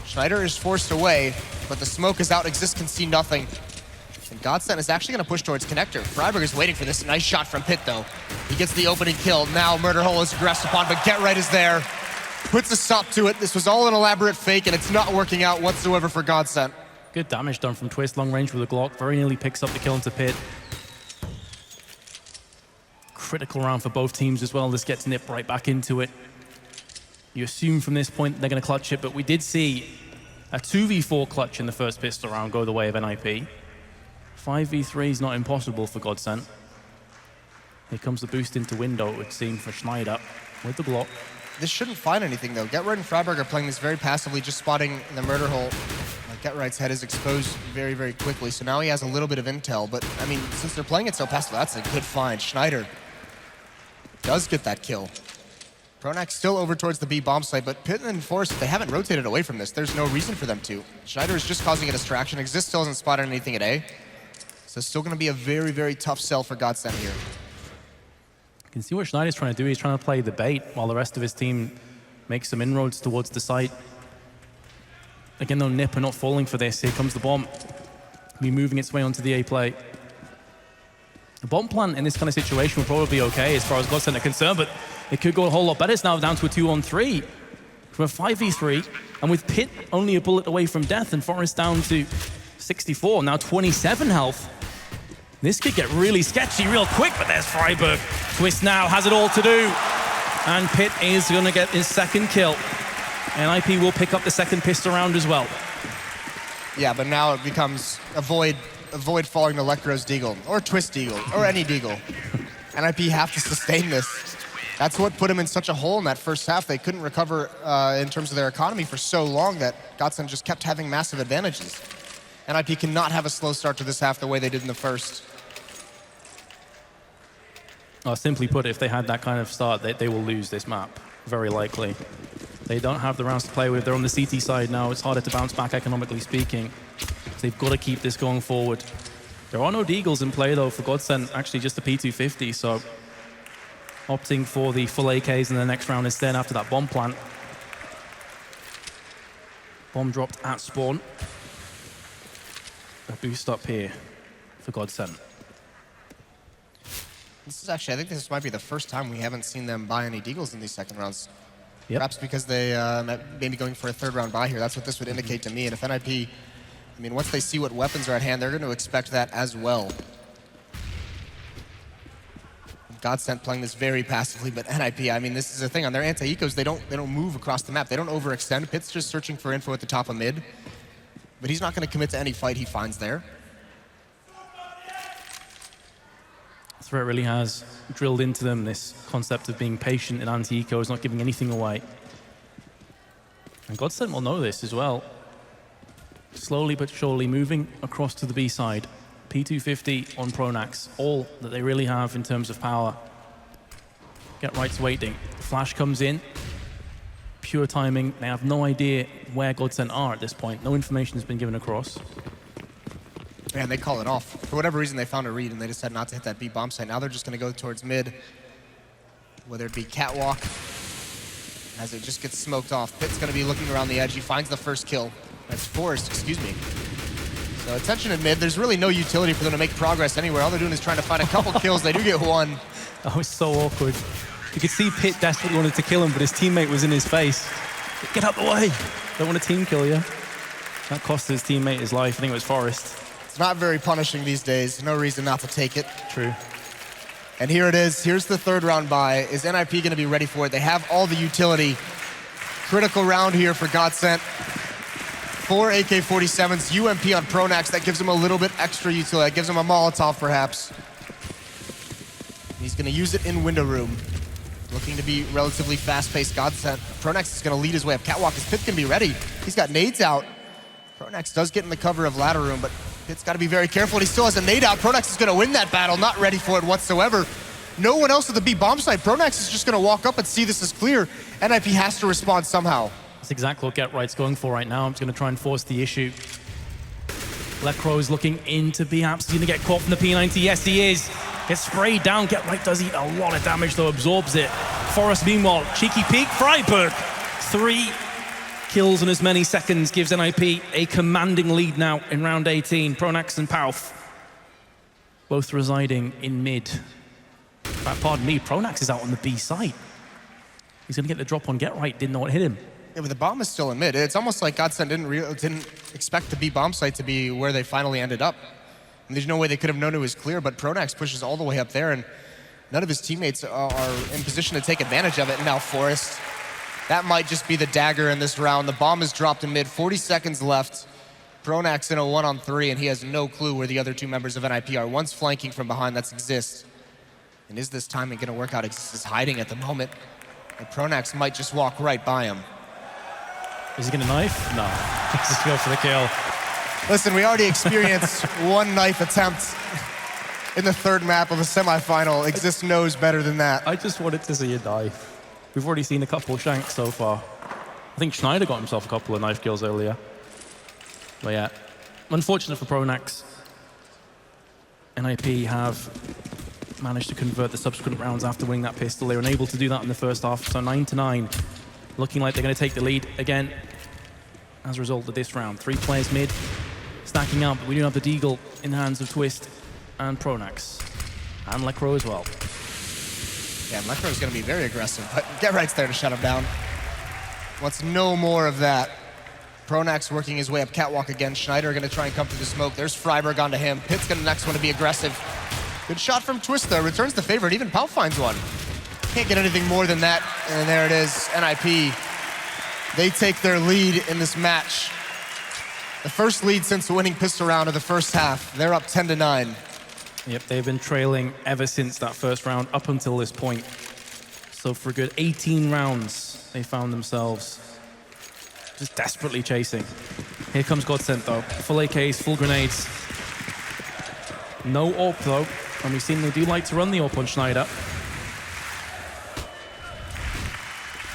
Schneider is forced away, but the smoke is out. Exist can see nothing. And GODSENT is actually going to push towards connector. Freiburg is waiting for this. Nice shot from Pit, though. He gets the opening kill. Now Murder Hole is aggressed upon, but Get Right is there. Puts a stop to it. This was all an elaborate fake, and it's not working out whatsoever for GODSENT. Good damage done from Twist, long range with a Glock. Very nearly picks up the kill into Pit. Critical round for both teams as well. This gets Nip right back into it. You assume from this point they're going to clutch it, but we did see a 2v4 clutch in the first pistol round go the way of NIP. 5v3 is not impossible for GODSENT. Here comes the boost into window, it would seem, for Schneider with the Glock. This shouldn't find anything, though. Get Right and Freiburg are playing this very passively, just spotting the Murder Hole. Get Right's head is exposed very, very quickly, so now he has a little bit of intel, but, I mean, since they're playing it so passive, that's a good find. Schneider does get that kill. Pronax still over towards the B bomb site, but Pit and Force, they haven't rotated away from this. There's no reason for them to. Schneider is just causing a distraction. Exist still hasn't spotted anything at A. So still going to be a very, very tough sell for GODSENT here. You can see what Schneider's trying to do. He's trying to play the bait while the rest of his team makes some inroads towards the site. Again, though, Nip are not falling for this. Here comes the bomb. Be moving its way onto the A play. The bomb plant in this kind of situation will probably be okay as far as GODSENT are concerned, but it could go a whole lot better. It's now down to a 2-on-3 from a 5v3, and with Pit only a bullet away from death and Forrest down to 64, now 27 health. This could get really sketchy real quick, but there's Freiburg. Twist now has it all to do, and Pit is going to get his second kill. NIP will pick up the second pistol round as well. Yeah, but now it becomes avoid falling to Electro's Deagle, or Twist Deagle, or any Deagle. NIP have to sustain this. That's what put them in such a hole in that first half. They couldn't recover in terms of their economy for so long that GODSENT just kept having massive advantages. NIP cannot have a slow start to this half the way they did in the first. Simply put, if they had that kind of start, they will lose this map, very likely. They don't have the rounds to play with. They're on the CT side now. It's harder to bounce back, economically speaking. So they've got to keep this going forward. There are no Deagles in play, though, for GODSENT. Actually, just a P250, so opting for the full AKs in the next round instead after that bomb plant. Bomb dropped at spawn. A boost up here for GODSENT. This is actually, I think this might be the first time we haven't seen them buy any Deagles in these second rounds. Yep. Perhaps because they may be going for a third round buy here. That's what this would indicate to me. And if NIP, I mean, once they see what weapons are at hand, they're going to expect that as well. GODSENT playing this very passively, but NIP, I mean, this is the thing. On their anti-ecos, they don't move across the map. They don't overextend. Pit's just searching for info at the top of mid. But he's not going to commit to any fight he finds there. Threat really has drilled into them this concept of being patient in anti-ecos, not giving anything away. And GODSENT will know this as well. Slowly but surely moving across to the B side. P250 on Pronax, all that they really have in terms of power. Get Right's waiting. Flash comes in. Pure timing. They have no idea where GODSENT are at this point. No information has been given across. Yeah, and they call it off. For whatever reason, they found a read and they decided not to hit that B bomb site. Now they're just going to go towards mid, whether it be catwalk, as it just gets smoked off. Pit's going to be looking around the edge. He finds the first kill. That's Forrest, excuse me. So attention at mid. There's really no utility for them to make progress anywhere. All they're doing is trying to find a couple kills. They do get one. Oh, it's so awkward. You could see Pit desperately wanted to kill him, but his teammate was in his face. Get out the way. Don't want a team kill you. That cost his teammate his life. I think it was Forrest. It's not very punishing these days. No reason not to take it. True. And here it is. Here's the third round buy. Is NIP going to be ready for it? They have all the utility. Critical round here for GODSENT. 4 AK-47s, UMP on Pronax. That gives him a little bit extra utility. That gives him a Molotov, perhaps. He's going to use it in window room. Looking to be relatively fast-paced. GODSENT. Pronax is going to lead his way up. Catwalk, his Pit can be ready. He's got nades out. Pronax does get in the cover of ladder room, but Pit's got to be very careful, and he still has a nade out. Pronax is going to win that battle, not ready for it whatsoever. No one else at the B bomb site. Pronax is just going to walk up and see this is clear. NIP has to respond somehow. That's exactly what Get Right's going for right now. I'm just going to try and force the issue. Lecro is looking into B. Apps. He's going to get caught from the P90. Yes, he is. Gets sprayed down. Get Right does eat a lot of damage, though, absorbs it. Forrest, meanwhile, cheeky peek. Freiburg, 3 kills in as many seconds, gives NIP a commanding lead now in round 18. Pronax and Pauf, both residing in mid. Pardon me, Pronax is out on the B side. He's going to get the drop on Get Right. Didn't know what hit him. Yeah, but the bomb is still in mid. It's almost like GODSENT didn't expect the B bomb site to be where they finally ended up. And there's no way they could have known it was clear, but Pronax pushes all the way up there, and none of his teammates are in position to take advantage of it. And now Forrest, that might just be the dagger in this round. The bomb is dropped in mid, 40 seconds left. Pronax in a 1-on-3, and he has no clue where the other 2 members of NIP are. One's flanking from behind, that's Exist. And is this timing gonna work out? Exist is hiding at the moment, and Pronax might just walk right by him. Is he gonna knife? No. Let's just go for the kill. Listen, we already experienced 1 knife attempt in the 3rd map of a semifinal. Exist knows better than that. I just wanted to see a knife. We've already seen a couple of shanks so far. I think Schneider got himself a couple of knife kills earlier. But yeah, unfortunate for Pronax. NIP have managed to convert the subsequent rounds after winning that pistol. They were unable to do that in the first half, so 9-9. Looking like they're going to take the lead again as a result of this round. 3 players mid, stacking up. We do have the Deagle in the hands of Twist and Pronax. And Lecro as well. Yeah, Lecro is going to be very aggressive, but Get Right's there to shut him down. Wants no more of that. Pronax working his way up catwalk again. Schneider going to try and come through the smoke. There's Freiburg onto him. Pitt's going to next one to be aggressive. Good shot from Twist though. Returns the favorite. Even Pauf finds one. Can't get anything more than that. And there it is. NIP. They take their lead in this match. The first lead since the winning pistol round of the first half. They're up 10-9. Yep, they've been trailing ever since that first round up until this point. So for a good 18 rounds, they found themselves just desperately chasing. Here comes GODSENT though. Full AKs, full grenades. No AWP though, and we've seen they do like to run the AWP on Schneider.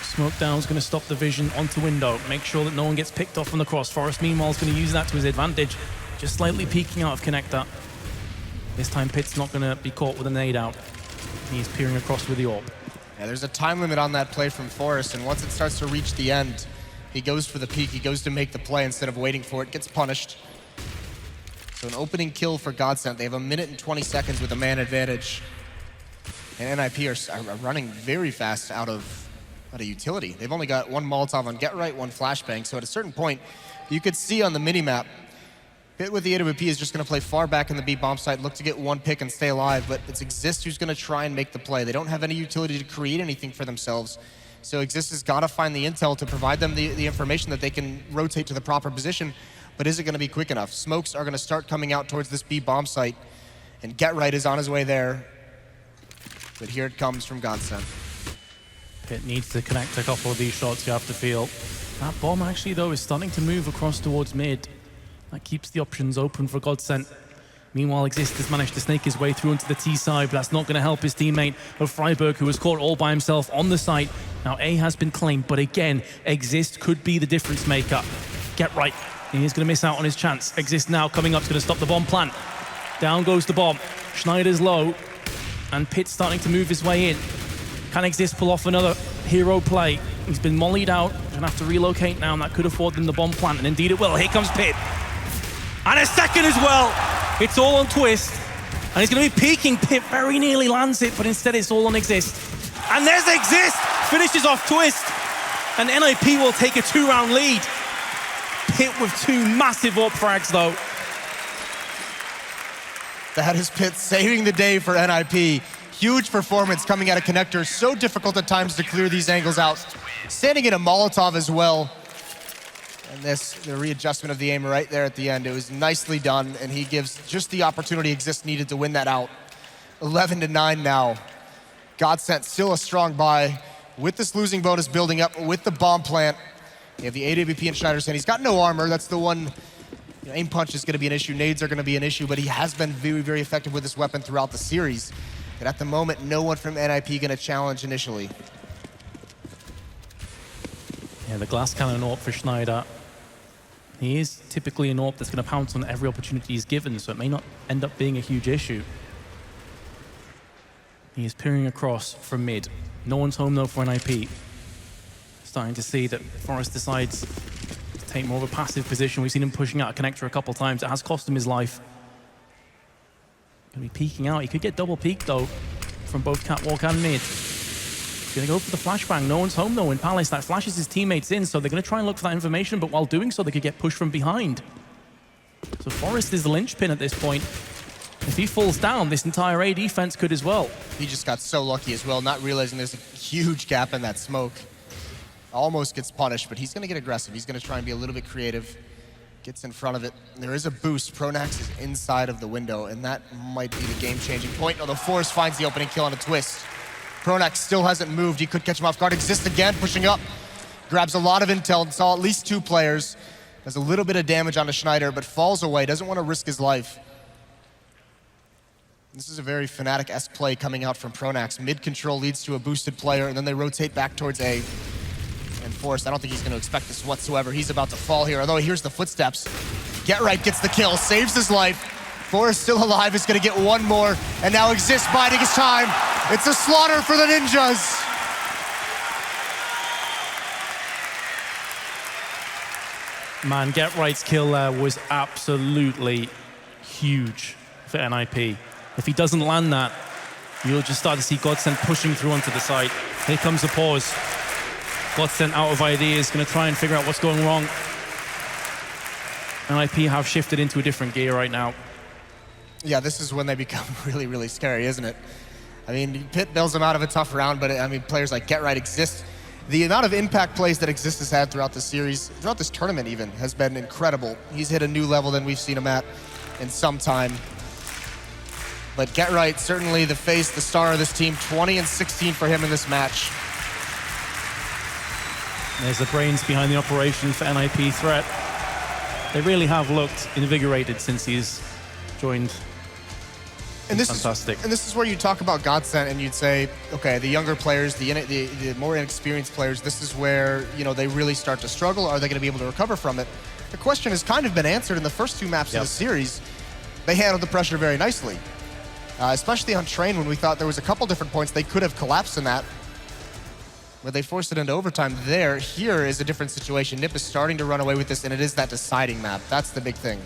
Smoke down's going to stop the vision onto window, make sure that no one gets picked off from the cross. Forrest meanwhile is going to use that to his advantage, just slightly peeking out of connector. This time Pitt's not going to be caught with a nade out. He's peering across with the AWP. Yeah, there's a time limit on that play from Forrest, and once it starts to reach the end, he goes for the peek, he goes to make the play instead of waiting for it, gets punished. So an opening kill for GODSENT. They have 1 minute and 20 seconds with a man advantage. And NIP are running very fast out of utility. They've only got 1 Molotov on Get Right, 1 flashbang, so at a certain point, you could see on the minimap, Pitt with the AWP is just going to play far back in the B bomb site, look to get 1 pick and stay alive, but it's Exist who's going to try and make the play. They don't have any utility to create anything for themselves, so Exist has got to find the intel to provide them the information that they can rotate to the proper position, but is it going to be quick enough? Smokes are going to start coming out towards this B bomb site, and Get Right is on his way there, but here it comes from GODSENT. Pitt needs to connect a couple of these shots, you have to feel. That bomb actually though is starting to move across towards mid. That keeps the options open for GODSENT. Meanwhile, Exist has managed to snake his way through into the T side, but that's not going to help his teammate of Freiburg, who was caught all by himself on the site. Now A has been claimed, but again, Exist could be the difference maker. Get Right, and he's going to miss out on his chance. Exist now coming up, is going to stop the bomb plant. Down goes the bomb. Schneider's low, and Pitt's starting to move his way in. Can Exist pull off another hero play? He's been mollied out, gonna have to relocate now, and that could afford them the bomb plant, and indeed it will. Here comes Pitt. And a second as well. It's all on Twist. And he's gonna be peeking. Pitt very nearly lands it, but instead it's all on Exist. And there's Exist! Finishes off Twist. And NIP will take a 2-round lead. Pitt with 2 massive AWP frags though. That is Pitt saving the day for NIP. Huge performance coming out of connector. So difficult at times to clear these angles out. Standing in a Molotov as well. And the readjustment of the aim right there at the end. It was nicely done, and he gives just the opportunity Exist needed to win that out. 11-9 now. GODSENT still a strong buy. With this losing bonus building up, with the bomb plant. You have the AWP in Schneider's hand. He's got no armor. That's the one. Aim punch is going to be an issue. Nades are going to be an issue, but he has been very, very effective with this weapon throughout the series. But at the moment, no one from NIP going to challenge initially. Yeah, the glass cannon AWP for Schneider. He is typically an AWP that's going to pounce on every opportunity he's given, so it may not end up being a huge issue. He is peering across from mid. No one's home though for NIP. Starting to see that Forrest decides to take more of a passive position. We've seen him pushing out a connector a couple times. It has cost him his life. Gonna be peeking out. He could get double peeked though from both catwalk and mid. Gonna go for the flashbang. No one's home though in Palace. That flashes his teammates in, so they're gonna try and look for that information, but while doing so, they could get pushed from behind. So Forrest is the linchpin at this point. If he falls down, this entire A defense could as well. He just got so lucky as well, not realizing there's a huge gap in that smoke. Almost gets punished, but he's gonna get aggressive. He's gonna try and be a little bit creative. Gets in front of it. There is a boost. Pronax is inside of the window, and that might be the game-changing point. Oh, the Force finds the opening kill on a twist. Pronax still hasn't moved. He could catch him off guard. Exist again, pushing up. Grabs a lot of intel and saw at least 2 players. Does a little bit of damage onto Schneider, but falls away. Doesn't want to risk his life. This is a very Fnatic-esque play coming out from Pronax. Mid-control leads to a boosted player, and then they rotate back towards A. And Forrest, I don't think he's going to expect this whatsoever. He's about to fall here, although he hears the footsteps. Get Right gets the kill, saves his life. Forrest still alive, is going to get one more, and now Exist biding his time. It's a slaughter for the Ninjas. Man, Get Right's kill there was absolutely huge for NIP. If he doesn't land that, you'll just start to see GODSENT pushing through onto the side. Here comes the pause. GODSENT out of ideas, gonna try and figure out what's going wrong. NIP have shifted into a different gear right now. Yeah, this is when they become really, really scary, isn't it? I mean, Pitt bails them out of a tough round, but I mean, players like Get Right, Exist. The amount of impact plays that Exist has had throughout the series, throughout this tournament even, has been incredible. He's hit a new level than we've seen him at in some time. But Get Right, certainly the face, the star of this team. 20 and 16 for him in this match. There's the brains behind the operation for NIP Threat. They really have looked invigorated since he's joined. And this Fantastic. This is where you talk about GODSENT and you'd say, okay, the younger players, the more inexperienced players, this is where, you know, they really start to struggle. Are they going to be able to recover from it? The question has kind of been answered in the first 2 maps of the series. They handled the pressure very nicely. Especially on Train, when we thought there was a couple different points they could have collapsed in that, where they forced it into overtime there. Here is a different situation. NIP is starting to run away with this, and it is that deciding map. That's the big thing.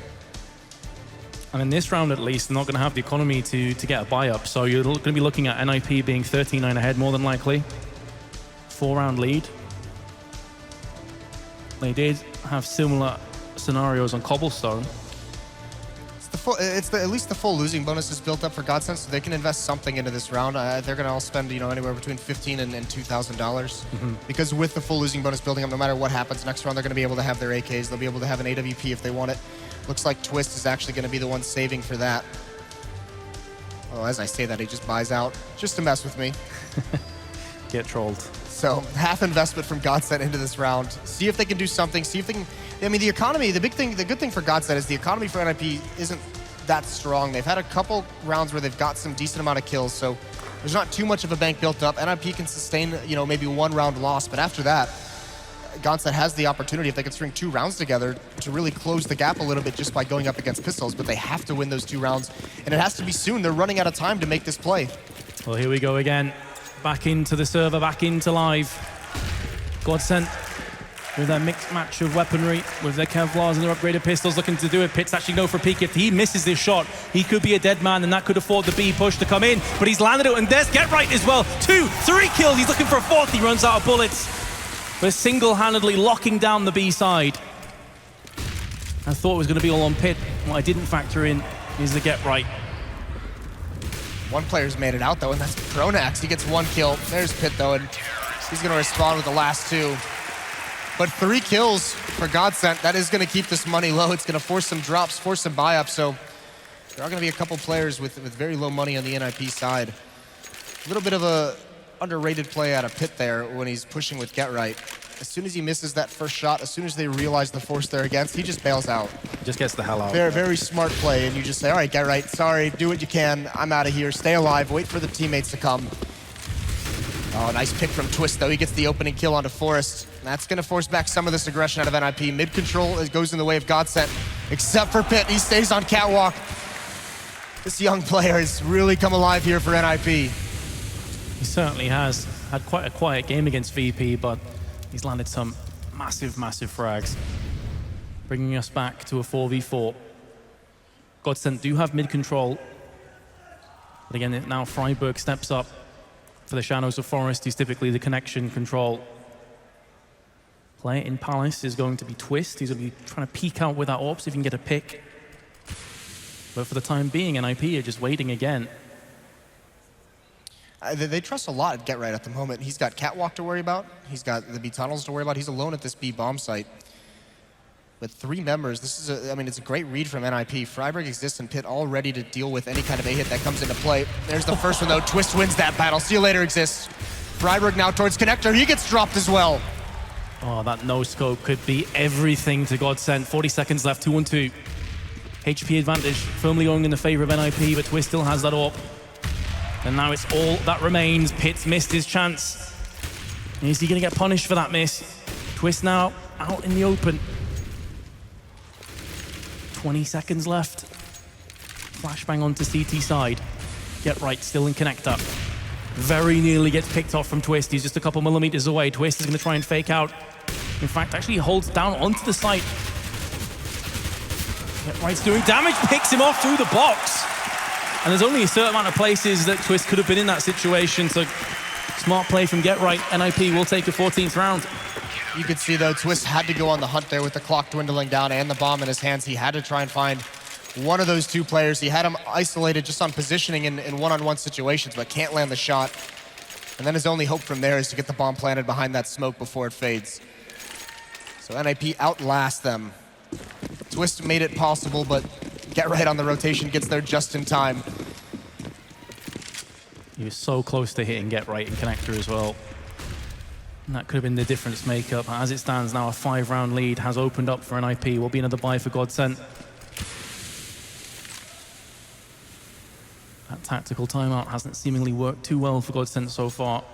And in this round, at least, they're not going to have the economy to get a buy-up. So you're going to be looking at NIP being 13-9 ahead, more than likely. 4-round lead. They did have similar scenarios on Cobblestone. It's at least the full losing bonus is built up for GODSENT, so they can invest something into this round. They're going to all spend, you know, anywhere between $15,000 and $2,000. Because with the full losing bonus building up, no matter what happens next round, they're going to be able to have their AKs. They'll be able to have an AWP if they want it. Looks like Twist is actually going to be the one saving for that. Oh, as I say that, he just buys out, just to mess with me. Get trolled. So half investment from GODSENT into this round. See if they can do something. See if they can. I mean, the economy. The good thing for GODSENT is the economy for NIP isn't that strong. They've had a couple rounds where they've got some decent amount of kills, so there's not too much of a bank built up. NIP can sustain, you know, maybe 1 round loss, but after that, GODSENT has the opportunity, if they can string 2 rounds together, to really close the gap a little bit just by going up against pistols. But they have to win those 2 rounds, and it has to be soon. They're running out of time to make this play. Well, here we go again. Back into the server, back into live. GODSENT with their mixed match of weaponry, with their Kevlars and their upgraded pistols, looking to do it. Pitts actually go for a peek. If he misses this shot, he could be a dead man, and that could afford the B push to come in. But he's landed it, and there's Get Right as well. 2, 3 kills. He's looking for a 4th. He runs out of bullets. But single-handedly locking down the B side. I thought it was going to be all on Pitt. What I didn't factor in is the Get Right. One player's made it out, though, and that's Pronax. He gets 1 kill. There's Pitt, though, and he's going to respond with the last 2. But 3 kills for GODSENT. That is going to keep this money low. It's going to force some drops, force some buy-ups. So there are going to be a couple players with very low money on the NIP side. A little bit of a underrated play out of Pitt there when he's pushing with Get Right. As soon as he misses that first shot, as soon as they realize the force they're against, he just bails out. Just gets the hell out. Very, very smart play, and you just say, all right, Get Right, sorry, do what you can. I'm out of here. Stay alive. Wait for the teammates to come. Oh, nice pick from Twist, though. He gets the opening kill onto Forest. That's going to force back some of this aggression out of NIP. Mid control goes in the way of GODSENT, except for Pit. He stays on catwalk. This young player has really come alive here for NIP. He certainly has had quite a quiet game against VP, but he's landed some massive frags, bringing us back to a 4v4. GODSENT do have mid control, but again, now Freiburg steps up for the shadows of Forest. He's typically the connection control. Player in Palace is going to be Twist. He's going to be trying to peek out with that AWP, see if he can get a pick. But for the time being, NIP are just waiting again. They trust a lot at Get Right at the moment. He's got catwalk to worry about. He's got the B tunnels to worry about. He's alone at this B bomb site. With 3 members, this is it's a great read from NIP. Freiburg exists and Pit all ready to deal with any kind of A-hit that comes into play. There's the first one though. Twist wins that battle. See you later exists. Freiburg now towards connector. He gets dropped as well. Oh, that no-scope could be everything to GODSENT. 40 seconds left, 2-on-2. HP advantage firmly going in the favor of NIP, but Twist still has that AWP. And now it's all that remains. Pit's missed his chance. Is he going to get punished for that miss? Twist now out in the open. 20 seconds left. Flashbang onto CT side. Get Right still in connector. Very nearly gets picked off from Twist. He's just a couple millimeters away. Twist is going to try and fake out. In fact, actually he holds down onto the site. Get Right's doing damage, picks him off through the box. And there's only a certain amount of places that Twist could have been in that situation, so smart play from Get Right. NIP will take a 14th round. You could see though, Twist had to go on the hunt there with the clock dwindling down and the bomb in his hands. He had to try and find one of those 2 players. He had him isolated just on positioning in one-on-one situations, but can't land the shot. And then his only hope from there is to get the bomb planted behind that smoke before it fades. So NIP outlast them. Twist made it possible, but Get Right on the rotation gets there just in time. He was so close to hitting Get Right in connector as well. And that could have been the difference maker. As it stands now, a 5-round lead has opened up for NIP. Will be another buy for GODSENT. That tactical timeout hasn't seemingly worked too well for GODSENT so far.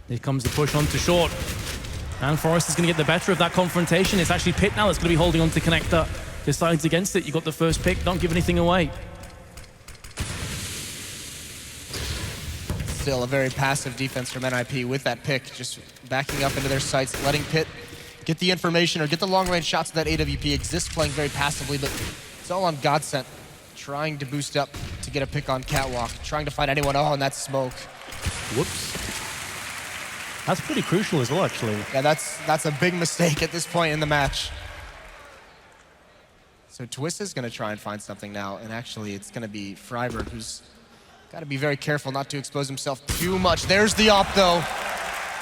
Here comes the push onto short. And Forest is going to get the better of that confrontation. It's actually Pit now that's going to be holding on to connector. Decides against it. You got the first pick. Don't give anything away. Still a very passive defense from NIP with that pick, just backing up into their sights, letting Pit get the information or get the long-range shots of that AWP. Exists playing very passively, but it's all on GODSENT, trying to boost up to get a pick on catwalk, trying to find anyone. Oh, and that's smoke. Whoops. That's pretty crucial as well, actually. Yeah, that's a big mistake at this point in the match. So Twist is going to try and find something now, and actually it's going to be Freiburg who's got to be very careful not to expose himself too much. There's the op, though.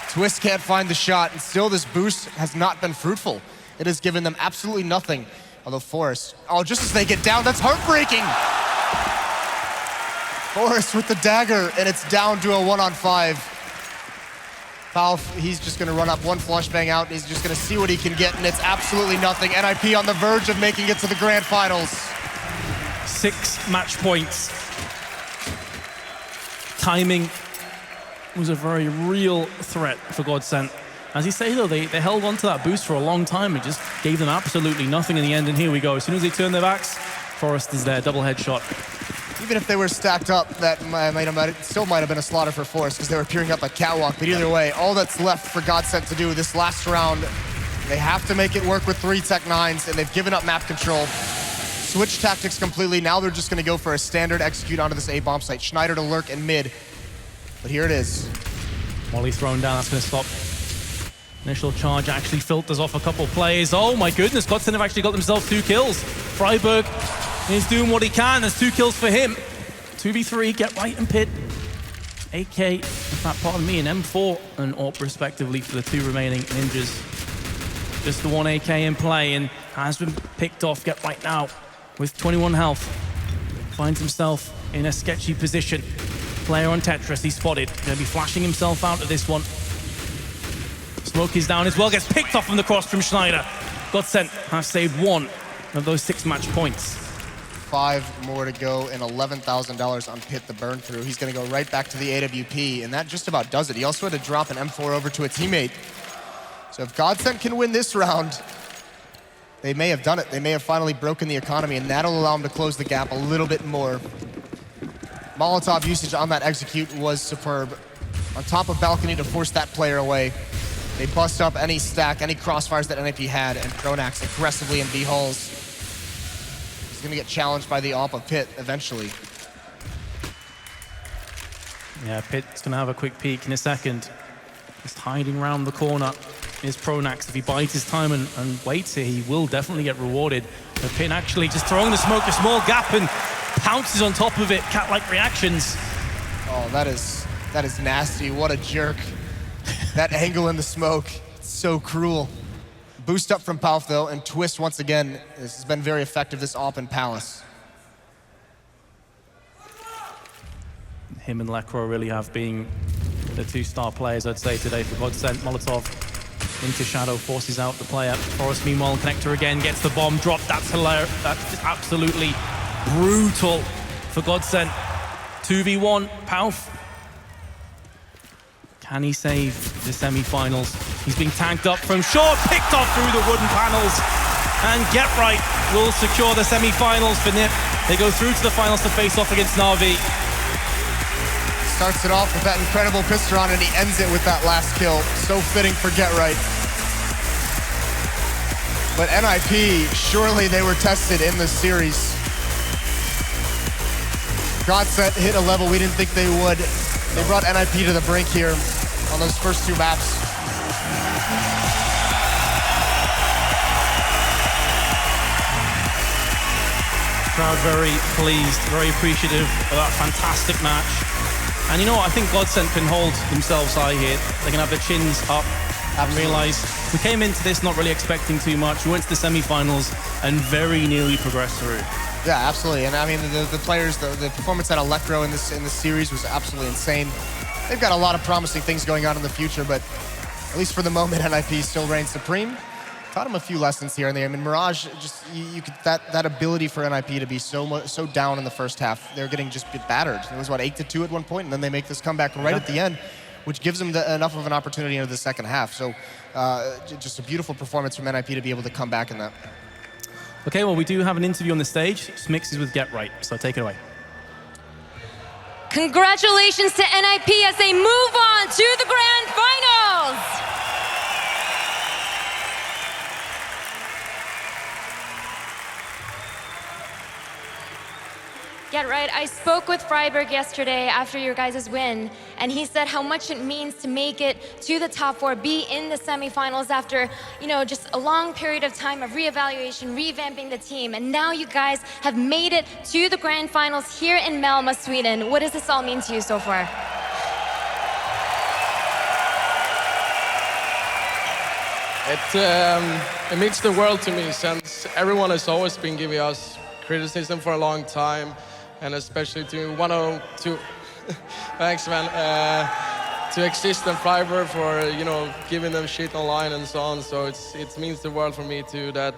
Twist can't find the shot, and still this boost has not been fruitful. It has given them absolutely nothing. Although Forest, oh, just as they get down, that's heartbreaking. Forest with the dagger, and it's down to a 1-on-5. Falf, he's just going to run up one flashbang out, and he's just going to see what he can get, and it's absolutely nothing. NIP on the verge of making it to the grand finals. 6 match points. Timing was a very real threat for GODSENT. As you say, though, they held on to that boost for a long time. It just gave them absolutely nothing in the end, and here we go. As soon as they turn their backs, Forest is there, double headshot. Even if they were stacked up, that still might have been a slaughter for Forest because they were peering up at catwalk. But either way, all that's left for GODSENT to do this last round, they have to make it work with 3 Tech 9s, and they've given up map control. Switch tactics completely. Now they're just going to go for a standard execute onto this A bomb site. Schneider to lurk in mid. But here it is. Molly thrown down, that's going to stop. Initial charge actually filters off a couple plays. Oh my goodness, GODSENT have actually got themselves 2 kills. Freiburg is doing what he can. There's 2 kills for him. 2v3, Get Right and Pit. AK, in fact, pardon me, an M4 and AWP respectively for the 2 remaining ninjas. Just the 1 AK in play and has been picked off. Get Right now with 21 health. Finds himself in a sketchy position. Player on Tetris, he's spotted. Gonna be flashing himself out of this one. Smoke is down as well, gets picked off from the cross from Schneider. GODSENT have saved 1 of those 6 match points. 5 more to go and $11,000 on Pit to burn through. He's going to go right back to the AWP, and that just about does it. He also had to drop an M4 over to a teammate. So if GODSENT can win this round, they may have done it. They may have finally broken the economy, and that'll allow them to close the gap a little bit more. Molotov usage on that execute was superb. On top of balcony to force that player away. They bust up any stack, any crossfires that NIP had, and Pronax aggressively in B-Halls. He's gonna get challenged by the AWP of Pit eventually. Yeah, Pit's gonna have a quick peek in a second. Just hiding around the corner is Pronax. If he bides his time and waits here, he will definitely get rewarded. But Pit actually just throwing the smoke, a small gap, and pounces on top of it. Cat-like reactions. Oh, that is nasty. What a jerk. That angle in the smoke, so cruel. Boost up from Palf though, and Twist once again. This has been very effective, this AWP in Palace. Him and Lekro really have been the 2-star players, I'd say, today for GODSENT. Molotov into Shadow, forces out the player. Forrest, meanwhile, Connector again, gets the bomb dropped. That's hilarious. That's just absolutely brutal for GODSENT. 2v1, Palf. Can he save the semi-finals? He's being tanked up from short, picked off through the wooden panels. And Get Right will secure the semi-finals for NIP. They go through to the finals to face off against Na'Vi. Starts it off with that incredible pistol on, and he ends it with that last kill. So fitting for Get Right. But NIP, surely they were tested in this series. GODSENT hit a level we didn't think they would. They brought NIP to the brink here on those first 2 maps. Crowd very pleased, very appreciative of that fantastic match. And you know what, I think GODSENT can hold themselves high here. They can have their chins up and realize we came into this not really expecting too much. We went to the semi-finals and very nearly progressed through. Yeah, absolutely. And I mean, the players, the performance out of Lekro in this series was absolutely insane. They've got a lot of promising things going on in the future, but at least for the moment, NIP still reigns supreme. Taught them a few lessons here and there. I mean, Mirage, just you could that ability for NIP to be so down in the first half. They're getting just battered. It was what, 8-2 at one point, and then they make this comeback right at the end, which gives them enough of an opportunity into the second half. So just a beautiful performance from NIP to be able to come back in that. Okay, well, we do have an interview on the stage. This mixes with Get Right, so take it away. Congratulations to NIP as they move on to the grand finals. Get Right, I spoke with Freiberg yesterday after your guys' win, and he said how much it means to make it to the top 4, be in the semifinals after, just a long period of time of reevaluation, revamping the team, and now you guys have made it to the grand finals here in Malmö, Sweden. What does this all mean to you so far? It means the world to me, since everyone has always been giving us criticism for a long time, and especially to thanks man, to Exist and Fiverr for giving them shit online and so on. So it means the world for me too that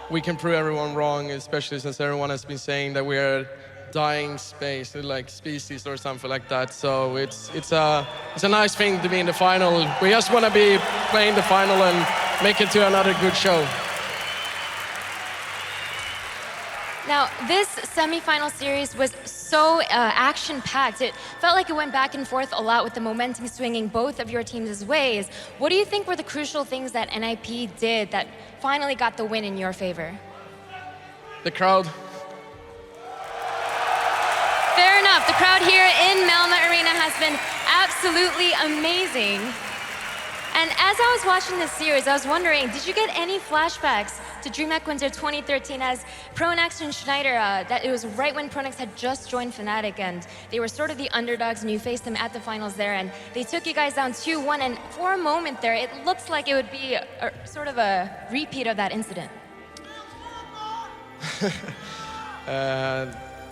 we can prove everyone wrong, especially since everyone has been saying that we are dying space, like species or something like that. So it's a nice thing to be in the final. We just want to be playing the final and make it to another good show. Now, this semifinal series was so action-packed. It felt like it went back and forth a lot with the momentum swinging both of your teams' ways. What do you think were the crucial things that NIP did that finally got the win in your favor? The crowd. Fair enough. The crowd here in Malmö Arena has been absolutely amazing. And as I was watching this series, I was wondering, did you get any flashbacks to DreamHack Winter 2013 as Pronax and Schneider, that it was right when Pronax had just joined Fnatic and they were sort of the underdogs and you faced them at the finals there and they took you guys down 2-1 and for a moment there, it looks like it would be sort of a repeat of that incident.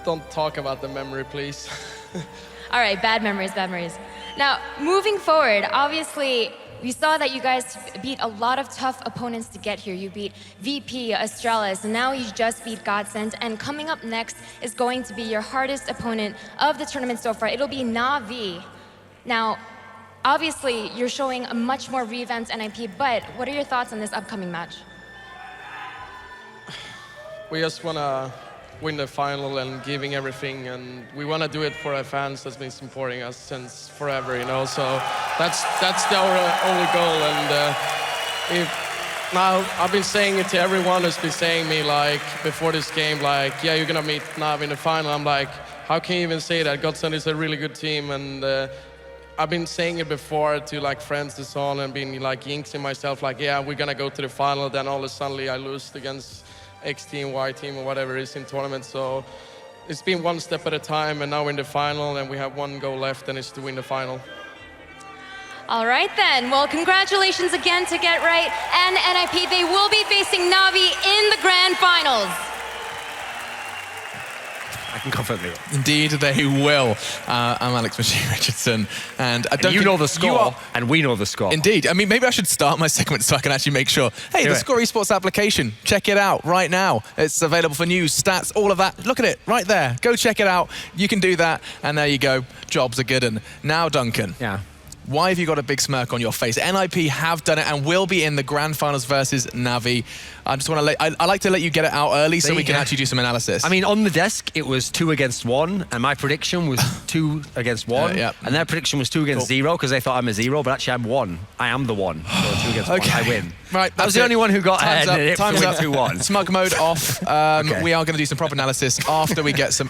Don't talk about the memory, please. All right, bad memories, bad memories. Now, moving forward, obviously, we saw that you guys beat a lot of tough opponents to get here. You beat VP, Astralis, and now you just beat GODSENT. And coming up next is going to be your hardest opponent of the tournament so far. It'll be Na'Vi. Now, obviously, you're showing a much more revamped NIP, but what are your thoughts on this upcoming match? We just want to win the final and giving everything, and we want to do it for our fans that's been supporting us since forever, you know. So that's our only goal. And now I've been saying it to everyone who's been saying me like before this game, like, yeah, you're gonna meet Na'Vi in the final. I'm like, how can you even say that? GODSENT is a really good team, and I've been saying it before to like friends and so on, and been like jinxing myself, like, yeah, we're gonna go to the final. Then all of a sudden I lose against X team, Y team, or whatever it is in tournament. So it's been one step at a time, and now we're in the final, and we have one goal left, and it's to win the final. All right then, well, congratulations again to Get Right and NIP. They will be facing Na'Vi in the grand finals. I can confirm it. Indeed, they will. I'm Alex Machine Richardson, and I don't You think know the score, you are- and we know the score. Indeed. I mean, maybe I should start my segment so I can actually make sure. Hey, Do the it. Score eSports application, check it out right now. It's available for news, stats, all of that. Look at it right there. Go check it out. You can do that, and there you go. Jobs are good. And now, Duncan. Yeah. Why have you got a big smirk on your face? NIP have done it and will be in the grand finals versus Na'Vi. I just want to I like to let you get it out early so we can actually do some analysis. I mean, on the desk, it was 2 against 1, and my prediction was 2 against 1. Yeah. And their prediction was 2 against 0, because they thought I'm a 0, but actually I'm 1. I am the 1. So 2 against 1, I win. Right, I was the only one who got Time's ahead, up. and it Time's up. 2-1. Smug mode off. Okay. We are going to do some proper analysis after we get some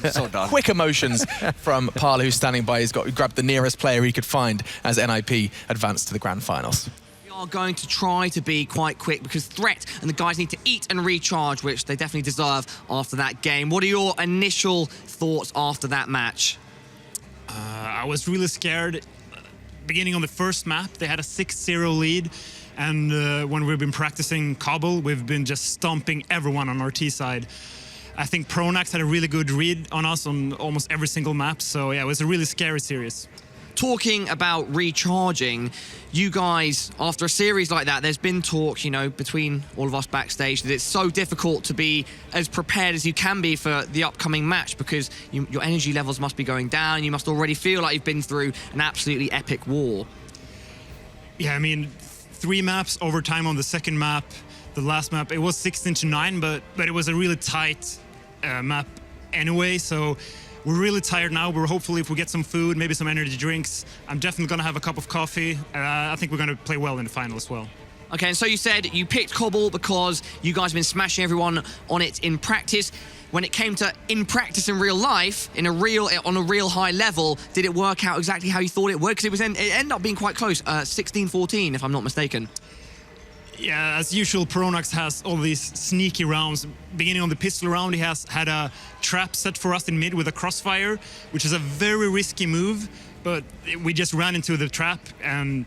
quick emotions from Parla, who's standing by. He's grabbed the nearest player he could find as NIP advanced to the grand finals. We are going to try to be quite quick because Threat and the guys need to eat and recharge, which they definitely deserve after that game. What are your initial thoughts after that match? I was really scared. Beginning on the first map, they had a 6-0 lead. And when we've been practicing Cobble, we've been just stomping everyone on our T side. I think Pronax had a really good read on us on almost every single map. So yeah, it was a really scary series. Talking about recharging, you guys, after a series like that, there's been talk, you know, between all of us backstage that it's so difficult to be as prepared as you can be for the upcoming match because your energy levels must be going down. You must already feel like you've been through an absolutely epic war. Yeah, I mean, 3 maps overtime on the second map. The last map, it was 16-9, but it was a really tight map anyway, so we're really tired now. We're hopefully, if we get some food, maybe some energy drinks, I'm definitely going to have a cup of coffee. I think we're going to play well in the final as well. Okay, and so you said you picked Cobble because you guys have been smashing everyone on it in practice. When it came to in practice in real life, on a real high level, did it work out exactly how you thought it would? Because it ended up being quite close, 16-14, if I'm not mistaken. Yeah, as usual, Pronax has all these sneaky rounds. Beginning on the pistol round, he has had a trap set for us in mid with a crossfire, which is a very risky move, but we just ran into the trap and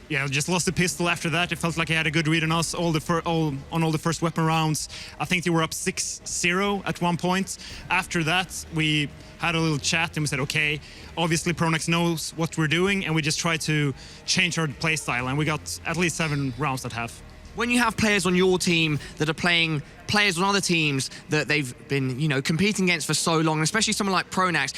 yeah, just lost the pistol after that. It felt like he had a good read on us on all the first weapon rounds. I think they were up 6-0 at one point. After that, we had a little chat and we said, okay, obviously Pronax knows what we're doing, and we just tried to change our play style, and we got at least 7 rounds at half. When you have players on your team that are playing players on other teams that they've been, you know, competing against for so long, especially someone like Pronax,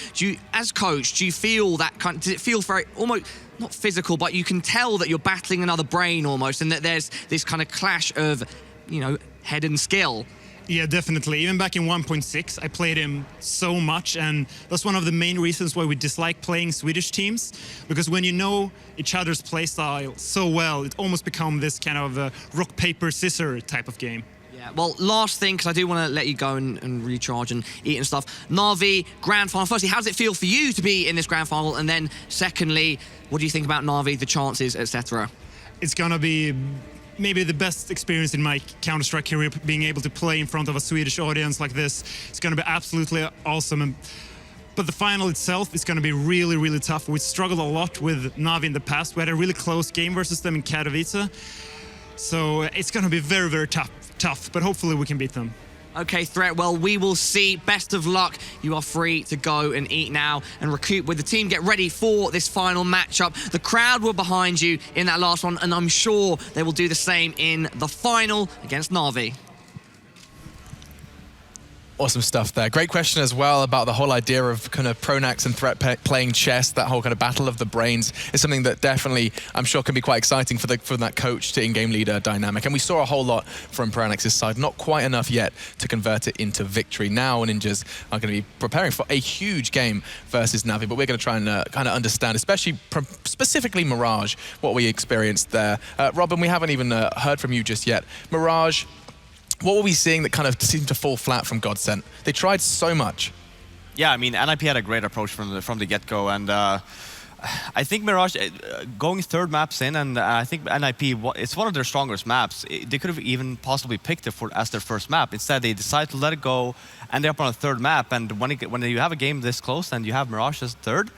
as coach, do you feel that kind? Does it feel very almost not physical, but you can tell that you're battling another brain almost, and that there's this kind of clash of, you know, head and skill? Yeah, definitely. Even back in 1.6, I played him so much, and that's one of the main reasons why we dislike playing Swedish teams, because when you know each other's playstyle so well, it almost becomes this kind of rock, paper, scissors type of game. Yeah, well, last thing, because I do want to let you go and recharge and eat and stuff. Na'Vi, grand final. Firstly, how does it feel for you to be in this grand final? And then secondly, what do you think about Na'Vi, the chances, etc.? It's going to be maybe the best experience in my Counter-Strike career, being able to play in front of a Swedish audience like this. It's going to be absolutely awesome. But the final itself is going to be really, really tough. We struggled a lot with Na'Vi in the past. We had a really close game versus them in Katowice. So it's going to be very, very tough, but hopefully we can beat them. Okay, Threat, well, we will see. Best of luck. You are free to go and eat now and recoup with the team. Get ready for this final matchup. The crowd were behind you in that last one, and I'm sure they will do the same in the final against Na'Vi. Awesome stuff there. Great question as well about the whole idea of kind of Pronax and Threat playing chess. That whole kind of battle of the brains is something that definitely, I'm sure, can be quite exciting for that coach to in-game leader dynamic. And we saw a whole lot from Pronax's side, not quite enough yet to convert it into victory. Now Ninjas are going to be preparing for a huge game versus Na'Vi, but we're going to try and kind of understand, especially specifically Mirage, what we experienced there. Robin, we haven't even heard from you just yet. Mirage, what were we seeing that kind of seemed to fall flat from GODSENT? They tried so much. Yeah, I mean, NIP had a great approach from the get-go, and I think Mirage going third maps in, and I think NIP, it's one of their strongest maps. They could have even possibly picked it as their first map. Instead, they decided to let it go, and they're up on a third map. And when you have a game this close and you have Mirage as third,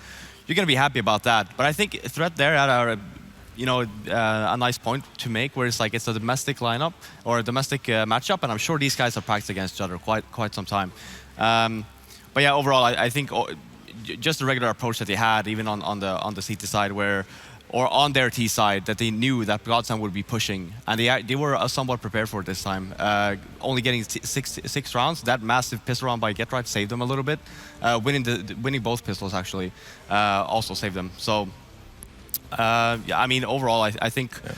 you're going to be happy about that. But I think Threat there had a nice point to make, where it's like it's a domestic lineup or a domestic matchup, and I'm sure these guys have practiced against each other quite some time. But yeah, overall, I think just the regular approach that they had, even on the CT side, or on their T side, that they knew that GODSENT would be pushing, and they were somewhat prepared for it this time. Only getting six rounds, that massive pistol round by GetRight saved them a little bit. Winning both pistols actually also saved them. So. Yeah, I mean, overall, I think... Yeah.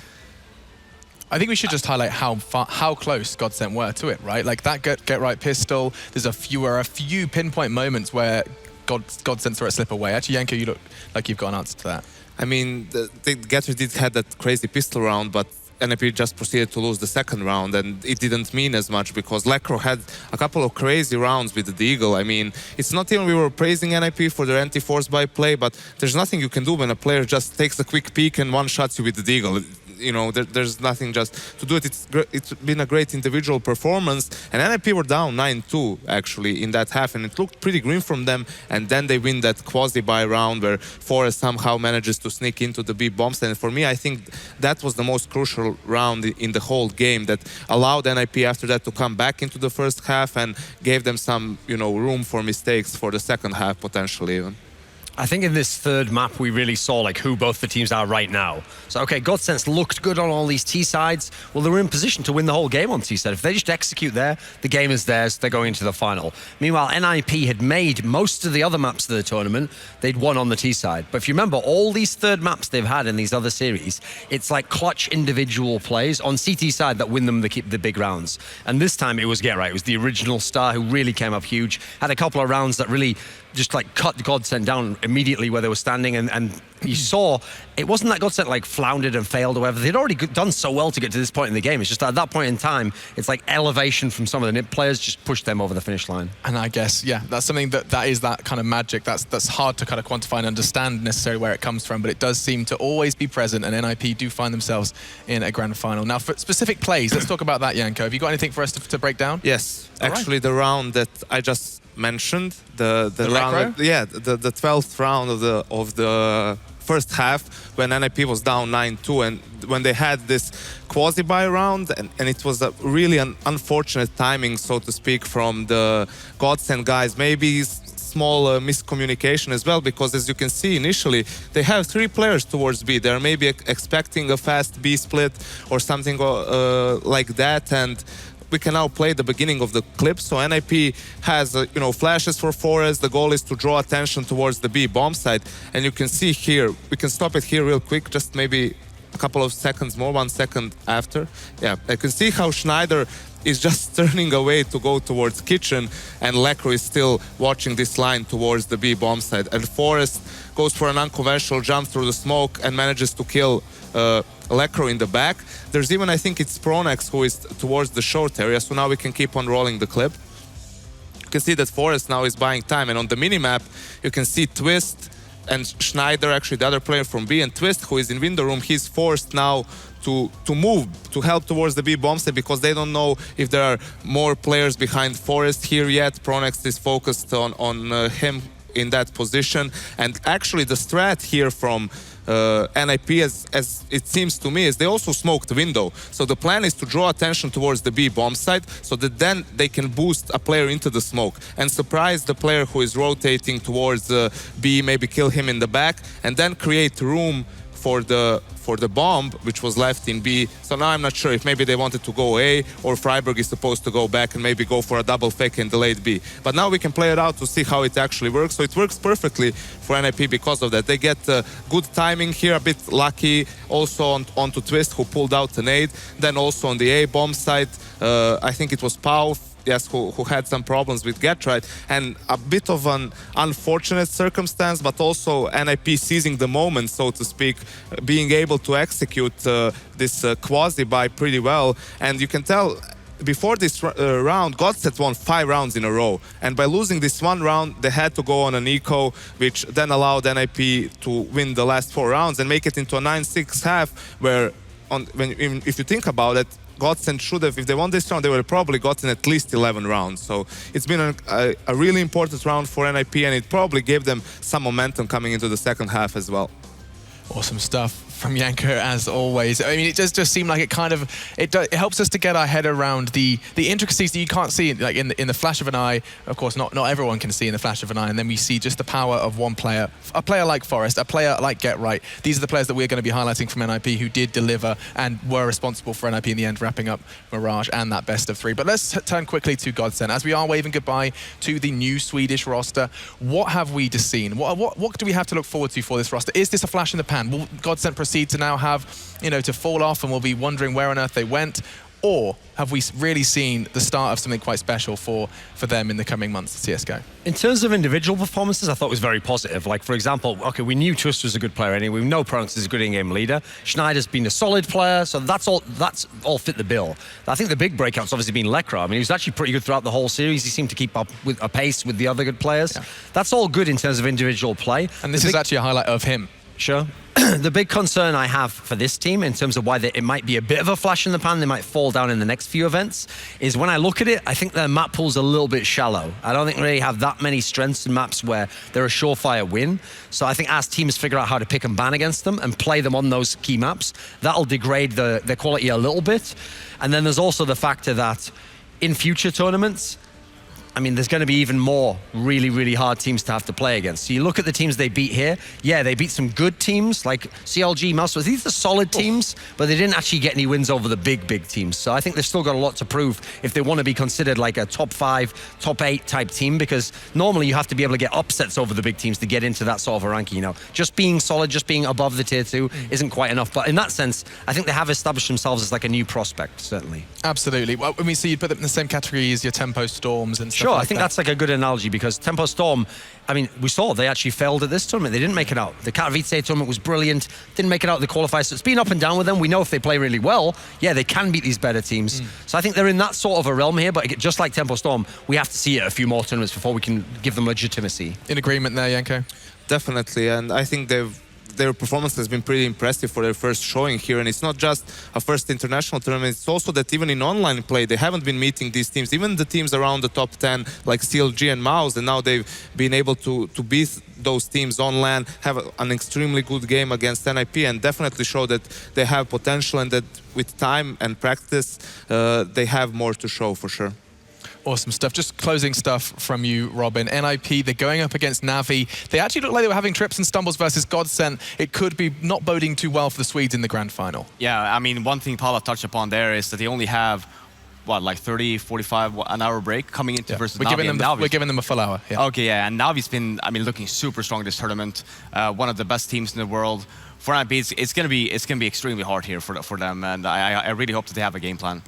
I think we should just highlight how close GODSENT were to it, right? Like that GetRight pistol, there's a few pinpoint moments where GODSENT saw it slip away. Actually, Janko, you look like you've got an answer to that. I mean, the GetRight did have that crazy pistol round, but NIP just proceeded to lose the second round, and it didn't mean as much because Lekro had a couple of crazy rounds with the Deagle. I mean, it's not even we were praising NIP for their anti-force by play, but there's nothing you can do when a player just takes a quick peek and one-shots you with the Deagle. You know, there's nothing just to do it. It's been a great individual performance, and NIP were down 9-2 actually in that half, and it looked pretty grim from them. And then they win that quasi-buy round where Forest somehow manages to sneak into the B bombs. And for me, I think that was the most crucial round in the whole game that allowed NIP after that to come back into the first half and gave them some, room for mistakes for the second half potentially even. I think in this third map, we really saw like who both the teams are right now. So, okay, GODSENT looked good on all these T sides. Well, they were in position to win the whole game on T side. If they just execute there, the game is theirs. They're going into the final. Meanwhile, NIP had made most of the other maps of the tournament. They'd won on the T side. But if you remember, all these third maps they've had in these other series, it's like clutch individual plays on CT side that win them the big rounds. And this time it was GetRight. It was the original star who really came up huge. Had a couple of rounds that really just like cut GODSENT down immediately where they were standing, and you saw it wasn't that GODSENT like floundered and failed or whatever. They'd already done so well to get to this point in the game. It's just at that point in time, it's like elevation from some of the NIP players just pushed them over the finish line. And I guess, yeah, that's something that is that kind of magic that's hard to kind of quantify and understand necessarily where it comes from, but it does seem to always be present, and NIP do find themselves in a grand final. Now, for specific plays, let's talk about that, Janko. Have you got anything for us to break down? Yes, All actually right. The round that I just mentioned, the round, the 12th round of the first half when NIP was down 9-2, and when they had this quasi-buy round, and it was a really an unfortunate timing, so to speak, from the GODSENT guys. Maybe small miscommunication as well, because as you can see initially, they have 3 players towards B. They're maybe expecting a fast B split or something like that, and we can now play the beginning of the clip. So NIP has, flashes for Forest. The goal is to draw attention towards the B bomb site. And you can see here, we can stop it here real quick, just maybe a couple of seconds more, 1 second after. Yeah, I can see how Schneider is just turning away to go towards kitchen, and Lekro is still watching this line towards the B bomb site. And Forest goes for an unconventional jump through the smoke and manages to kill Lekro in the back. There's even, I think it's Pronax who is towards the short area, so now we can keep on rolling the clip. You can see that Forest now is buying time, and on the minimap you can see Twist and Schneider, actually the other player from B, and Twist, who is in window room, he's forced now to move, to help towards the B bomb site, because they don't know if there are more players behind Forest here yet. Pronax is focused on him in that position. And actually the strat here from NIP, as it seems to me, is they also smoked the window. So the plan is to draw attention towards the B bomb site so that then they can boost a player into the smoke and surprise the player who is rotating towards B, maybe kill him in the back, and then create room for the bomb, which was left in B. So now I'm not sure if maybe they wanted to go A, or Freiburg is supposed to go back and maybe go for a double fake and delayed B. But now we can play it out to see how it actually works. So it works perfectly for NIP because of that. They get good timing here, a bit lucky also onto Twist, who pulled out the nade. Then also on the A bomb side, I think it was Pau, yes, who had some problems with get right, and a bit of an unfortunate circumstance, but also NIP seizing the moment, so to speak, being able to execute this quasi-buy pretty well. And you can tell before this round, GODSENT won 5 rounds in a row, and by losing this one round, they had to go on an eco, which then allowed NIP to win the last 4 rounds and make it into a 9-6 half, where if you think about it, GODSENT should have, if they won this round, they would have probably gotten at least 11 rounds. So it's been a really important round for NIP, and it probably gave them some momentum coming into the second half as well. Awesome stuff from Janko, as always. I mean, it does just seem like it kind of, it helps us to get our head around the intricacies that you can't see like in the flash of an eye. Of course, not everyone can see in the flash of an eye, and then we see just the power of one player, a player like Forest, a player like Get Right. These are the players that we're going to be highlighting from NIP who did deliver and were responsible for NIP in the end, wrapping up Mirage and that best of 3. But let's turn quickly to GODSENT. As we are waving goodbye to the new Swedish roster, what have we just seen? What do we have to look forward to for this roster? Is this a flash in the pan? Will GODSENT proceed to now have, to fall off and we'll be wondering where on earth they went? Or have we really seen the start of something quite special for them in the coming months at CSGO? In terms of individual performances, I thought it was very positive. Like, for example, okay, we knew Twist was a good player anyway. We know Pronax is a good in-game leader. Schneider's been a solid player, so that's all fit the bill. I think the big breakout's obviously been Lekra. I mean, he was actually pretty good throughout the whole series. He seemed to keep up with a pace with the other good players. Yeah. That's all good in terms of individual play. And this is actually a highlight of him. Sure. The big concern I have for this team in terms of why it might be a bit of a flash in the pan, they might fall down in the next few events, is when I look at it, I think their map pool's a little bit shallow. I don't think they really have that many strengths in maps where they're a surefire win. So I think as teams figure out how to pick and ban against them and play them on those key maps, that'll degrade their quality a little bit. And then there's also the factor that in future tournaments, I mean, there's going to be even more really, really hard teams to have to play against. So you look at the teams they beat here. Yeah, they beat some good teams like CLG, Malmö. These are solid teams, but they didn't actually get any wins over the big teams. So I think they've still got a lot to prove if they want to be considered like a top 5, top 8 type team, because normally you have to be able to get upsets over the big teams to get into that sort of a ranking. Just being solid, just being above the tier 2 isn't quite enough. But in that sense, I think they have established themselves as like a new prospect, certainly. Absolutely. Well, I mean, so you'd put them in the same category as your Tempo Storms and stuff. Sure, like I think that. that's like a good analogy, because Tempo Storm, I mean, we saw they actually failed at this tournament. They didn't make it out. The Katowice tournament was brilliant. Didn't make it out of the qualifiers. So it's been up and down with them. We know if they play really well, yeah, they can beat these better teams. So I think they're in that sort of a realm here, but just like Tempo Storm, we have to see it a few more tournaments before we can give them legitimacy. In agreement there, Janko? Definitely, and I think their performance has been pretty impressive for their first showing here, and it's not just a first international tournament, it's also that even in online play they haven't been meeting these teams, even the teams around the top 10 like CLG and Mouse, and now they've been able to beat those teams on LAN, have an extremely good game against NIP, and definitely show that they have potential, and that with time and practice they have more to show for sure. Awesome stuff. Just closing stuff from you, Robin. NIP, they're going up against Navi. They actually look like they were having trips and stumbles versus GODSENT. It could be not boding too well for the Swedes in the grand final. Yeah, I mean, one thing Paula touched upon there is that they only have, what, like 30, 45, an hour break coming into versus Navi. We're giving them a full hour. Yeah. Okay, yeah, and Navi's been, I mean, looking super strong this tournament. One of the best teams in the world. For NIP, it's gonna be extremely hard here for them, and I really hope that they have a game plan.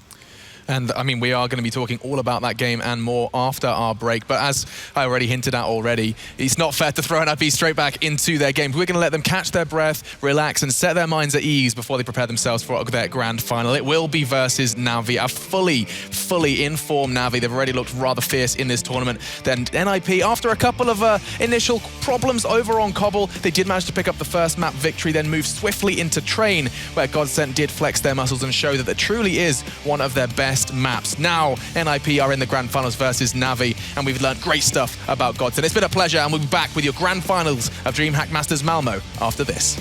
And I mean, we are going to be talking all about that game and more after our break. But as I already hinted at already, it's not fair to throw NIP straight back into their game. We're going to let them catch their breath, relax, and set their minds at ease before they prepare themselves for their grand final. It will be versus Navi, a fully informed Navi. They've already looked rather fierce in this tournament. Then NIP, after a couple of initial problems over on Cobble, they did manage to pick up the first map victory, then move swiftly into Train, where GODSENT did flex their muscles and show that it truly is one of their best best maps. Now, NIP are in the Grand Finals versus Navi, and we've learned great stuff about GODSENT. It's been a pleasure, and we'll be back with your Grand Finals of DreamHack Masters Malmö after this.